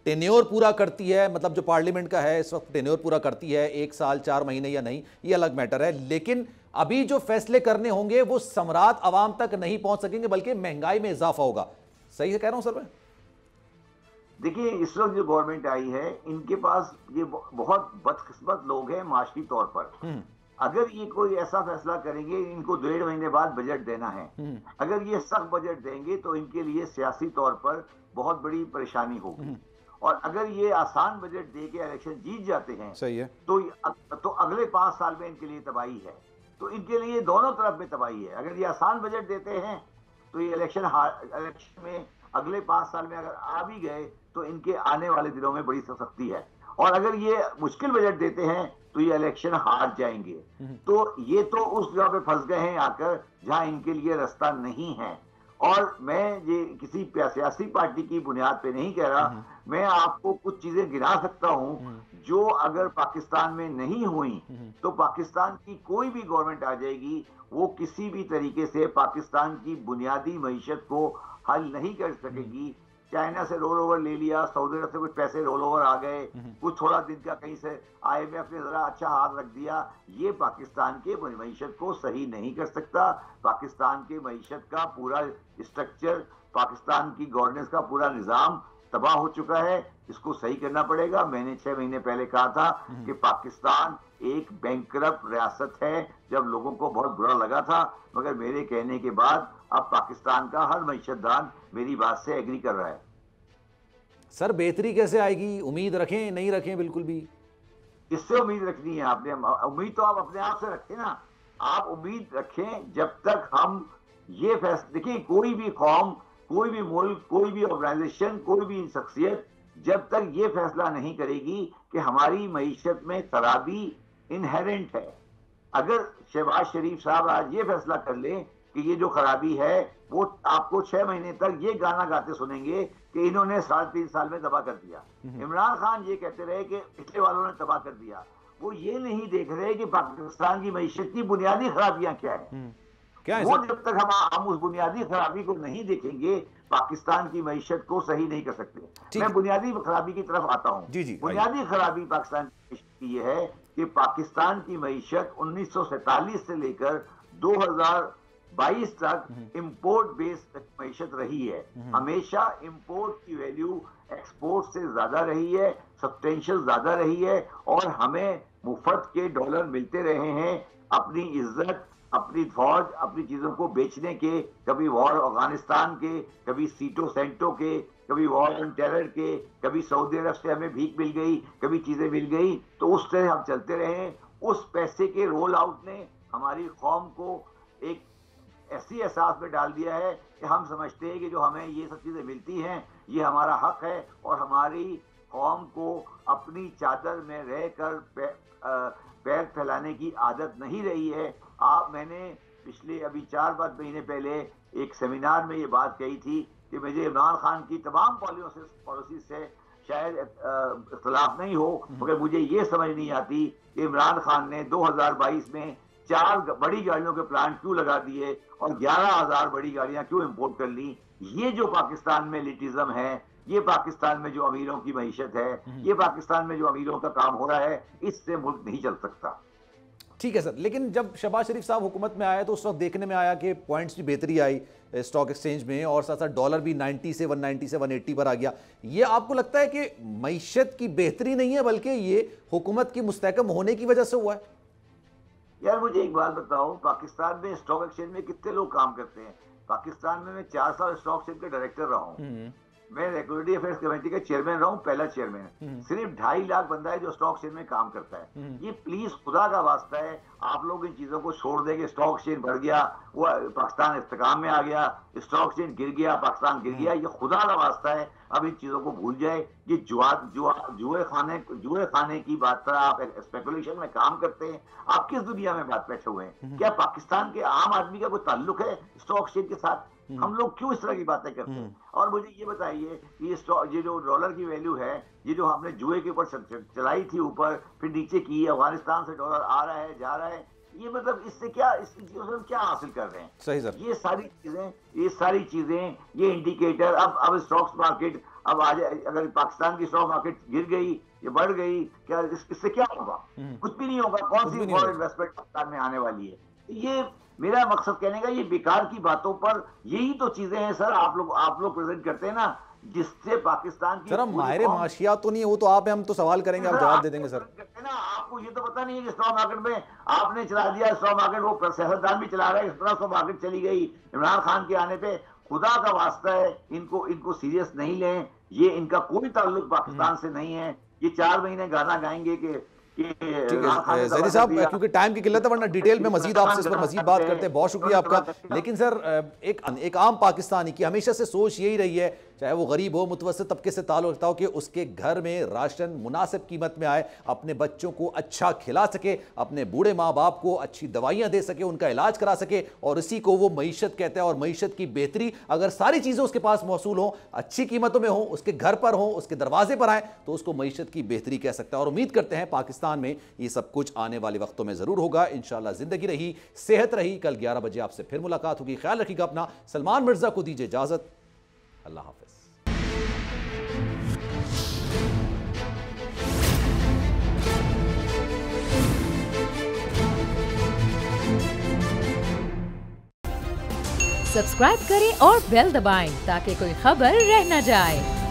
टेन्योर पूरा करती है, मतलब जो पार्लियामेंट का है इस वक्त टेन्योर पूरा करती है, 1 साल 4 महीने या नहीं, ये अलग मैटर है। लेकिन अभी जो फैसले करने होंगे वो समरात अवाम तक नहीं पहुंच सकेंगे, बल्कि महंगाई में इजाफा होगा। सही से कह रहा हूं सर मैं? देखिए, इस वक्त जो गवर्नमेंट आई है, इनके पास ये बहुत बदकिस्मत लोग हैं माशी तौर पर। अगर ये कोई ऐसा फैसला करेंगे, इनको 1.5 महीने बाद बजट देना है, अगर ये सख्त बजट देंगे तो इनके लिए सियासी तौर पर बहुत बड़ी परेशानी होगी। और अगर ये आसान बजट दे के इलेक्शन जीत जाते हैं, सही है, तो अगले 5 साल में इनके लिए तबाही है। तो इनके लिए दोनों तरफ में तबाही है। अगर ये आसान बजट देते हैं तो ये इलेक्शन में अगले 5 साल में अगर आ भी गए तो इनके आने वाले दिनों में बड़ी सख्ती है। और अगर ये मुश्किल बजट देते हैं तो ये इलेक्शन हार जाएंगे। तो ये तो उस जगह पे फंस गए हैं आकर जहां इनके लिए रास्ता नहीं है। और मैं ये किसी सियासी पार्टी की बुनियाद पे नहीं कह रहा, मैं आपको कुछ चीजें गिना सकता हूं जो अगर पाकिस्तान में नहीं हुई तो पाकिस्तान की कोई भी गवर्नमेंट आ जाएगी, वो किसी भी तरीके से पाकिस्तान की बुनियादी मईशत को हल नहीं कर सकेगी। चाइना से रोल ओवर ले लिया, सऊदी अरब से कुछ पैसे रोल ओवर आ गए, कुछ थोड़ा दिन का कहीं से IMF ने जरा अच्छा हाथ रख दिया, ये पाकिस्तान के मईशत को सही नहीं कर सकता। पाकिस्तान के मईशत का पूरा स्ट्रक्चर, पाकिस्तान की गवर्नेंस का पूरा निजाम तबाह हो चुका है, इसको सही करना पड़ेगा। मैंने 6 महीने पहले कहा था कि पाकिस्तान एक बैंकरप्ट रियासत है, जब लोगों को बहुत बुरा लगा था, मगर मेरे कहने के बाद अब पाकिस्तान का हर मईशतदान मेरी बात से एग्री कर रहा है। सर बेहतरी कैसे आएगी? उम्मीद रखें नहीं रखें? बिल्कुल भी किससे उम्मीद रखनी है आपने? उम्मीद तो आप अपने आप से रखें ना। आप उम्मीद रखें जब तक हम ये फैसला, देखिए कोई भी कौम, कोई भी मुल्क, कोई भी ऑर्गेनाइजेशन, कोई भी शख्सियत जब तक ये फैसला नहीं करेगी कि हमारी मईशत में खराबी इनहेरेंट है। अगर शहबाज शरीफ साहब आज ये फैसला कर ले कि ये जो खराबी है, वो आपको 6 महीने तक ये गाना गाते सुनेंगे कि इन्होंने 3.5 साल में तबाह कर दिया। इमरान खान ये कहते रहे कि पिछले वालों ने तबाह कर दिया। वो ये नहीं देख रहे कि पाकिस्तान की मईशत की बुनियादी खराबियां क्या है। क्या है वो जब तक हम उस बुनियादी खराबी को नहीं देखेंगे, पाकिस्तान की मईशत को सही नहीं कर सकते। मैं बुनियादी खराबी की तरफ आता हूँ। बुनियादी खराबी पाकिस्तान की मईशत की ये है कि पाकिस्तान की मईशत 1947 से लेकर 2022 तक इंपोर्ट बेस्ड मईशत रही है। हमेशा इंपोर्ट की वैल्यू एक्सपोर्ट से ज्यादा रही है, सब्सटेंशियल ज्यादा रही है, और हमें मुफ्त के डॉलर मिलते रहे हैं अपनी इज्जत, अपनी फौज, अपनी चीजों को बेचने के। कभी वॉर अफगानिस्तान के, कभी सीटो सेंटो के, कभी वॉर ऑन टेरर के, कभी सऊदी अरब से हमें भीख मिल गई, कभी चीजें मिल गई, तो उससे हम चलते रहे। उस पैसे के रोल आउट ने हमारी कौम को एक ऐसी एहसास में डाल दिया है कि हम समझते हैं कि जो हमें ये सब चीजें मिलती हैं ये हमारा हक है, और हमारी कौम को अपनी चादर में रहकर पैर फैलाने की आदत नहीं रही है। मैंने पिछले अभी 4-5 महीने पहले एक सेमिनार में ये बात कही थी कि मुझे इमरान खान की तमाम पॉलिसी से शायद इख्तलाफ नहीं हो, मगर मुझे ये समझ नहीं आती कि इमरान खान ने 2022 में 4 बड़ी गाड़ियों के प्लांट क्यों लगा दिए और 11,000 बड़ी गाड़ियां क्यों इंपोर्ट कर ली। ये जो पाकिस्तान में लिटिज्म है, ये पाकिस्तान में जो अमीरों की मईशत है, ये पाकिस्तान में जो अमीरों का काम हो रहा है, इससे मुल्क नहीं चल सकता। ठीक है सर, लेकिन जब शहबाज शरीफ साहब हुकूमत में आया तो उस वक्त देखने में आया कि पॉइंट्स की बेहतरी आई स्टॉक एक्सचेंज में, और साथ साथ डॉलर भी 90 से 190 से 180 पर आ गया। ये आपको लगता है कि मईशत की बेहतरी नहीं है बल्कि ये हुकूमत की मुस्तहकम होने की वजह से हुआ है? यार मुझे एक बात बताओ, पाकिस्तान में स्टॉक एक्सचेंज में कितने लोग काम करते हैं? पाकिस्तान में मैं 4 साल स्टॉक एक्सचेंज के डायरेक्टर रहा हूँ, मैं रेगुलेटरी अफेयर्स कमेटी का चेयरमैन रहा हूँ, पहला चेयरमैन। सिर्फ 2.5 लाख बंदा है जो स्टॉक एक्सचेंज में काम करता है। ये प्लीज खुदा का वास्ता है, आप लोग इन चीजों को छोड़ देंगे। स्टॉक एक्सचेंज बढ़ गया, वो पाकिस्तान इस्तेकाम में आ गया, स्टॉक एक्सचेंज गिर गया, पाकिस्तान गिर गया, ये खुदा का वास्ता है अब इन चीजों को भूल जाए। ये जुए खाने की बात पर आप स्पेकुलेशन में काम करते हैं। आप किस दुनिया में बात बैठे हुए हैं? क्या पाकिस्तान के आम आदमी का कोई ताल्लुक है स्टॉक एक्सचेंज के साथ? हम लोग क्यों इस तरह की बातें करते हैं? और मुझे ये बताइए कि ये जो डॉलर की वैल्यू है, ये जो हमने जुए के ऊपर चलाई थी ऊपर फिर नीचे की, अफगानिस्तान से डॉलर आ रहा है जा रहा है, ये मतलब इससे क्या, इस चीजों से हम क्या हासिल कर रहे हैं? सही सर। ये सारी चीजें ये इंडिकेटर, अब स्टॉक मार्केट अब आज अगर पाकिस्तान की स्टॉक मार्केट गिर गई, ये बढ़ गई, क्या इससे क्या होगा? कुछ भी नहीं होगा। कौन सी फॉरेन इन्वेस्टमेंट पाकिस्तान में आने वाली है? ये मेरा मकसद कहने का, ये बेकार की बातों पर यही तो चीजें हैं सर आप लोग प्रेजेंट करते हैं ना, जिससे पाकिस्तान की सर हम माहिर माशियात तो नहीं है, वो तो आप, हम तो सवाल करेंगे, आप जवाब दे देंगे सर। ना आपको ये तो पता नहीं है कि स्टॉक मार्केट में आपने चला दिया, स्टॉक मार्केट वो सियासतदान भी चला रहा है, इस तरह स्टॉक मार्केट चली गई इमरान खान के आने पे। खुदा का वास्ता है, इनको सीरियस नहीं लें, ये इनका कोई ताल्लुक पाकिस्तान से नहीं है। ये 4 महीने गाना गाएंगे कि ठीक है ज़ैदी साहब, क्योंकि टाइम की किल्लत है, वरना डिटेल में मजीद आपसे इस पर मजीद बात करते हैं। बहुत शुक्रिया आपका। लेकिन सर एक आम पाकिस्तानी की हमेशा से सोच यही रही है चाहे वो गरीब हो, मुतवस्सित तबके से ताल्लुक रखता हो, कि उसके घर में राशन मुनासिब कीमत में आए, अपने बच्चों को अच्छा खिला सके, अपने बूढ़े माँ बाप को अच्छी दवाइयाँ दे सके, उनका इलाज करा सके, और इसी को वो मईशत कहते हैं। और मईशत की बेहतरी, अगर सारी चीज़ें उसके पास मौसूल हों, अच्छी कीमतों में हो, उसके घर पर हो, उसके दरवाजे पर आए, तो उसको मईशत की बेहतरी कह सकता है। और उम्मीद करते हैं पाकिस्तान में ये सब कुछ आने वाले वक्तों में ज़रूर होगा इंशाअल्लाह। ज़िंदगी रही, सेहत रही, कल 11 बजे आपसे फिर मुलाकात होगी। ख्याल रखिएगा अपना। सलमान मिर्ज़ा को दीजिए इजाज़त। अल्लाह हाफ़िज़। सब्सक्राइब करें और बेल दबाएं ताकि कोई खबर रह न जाए।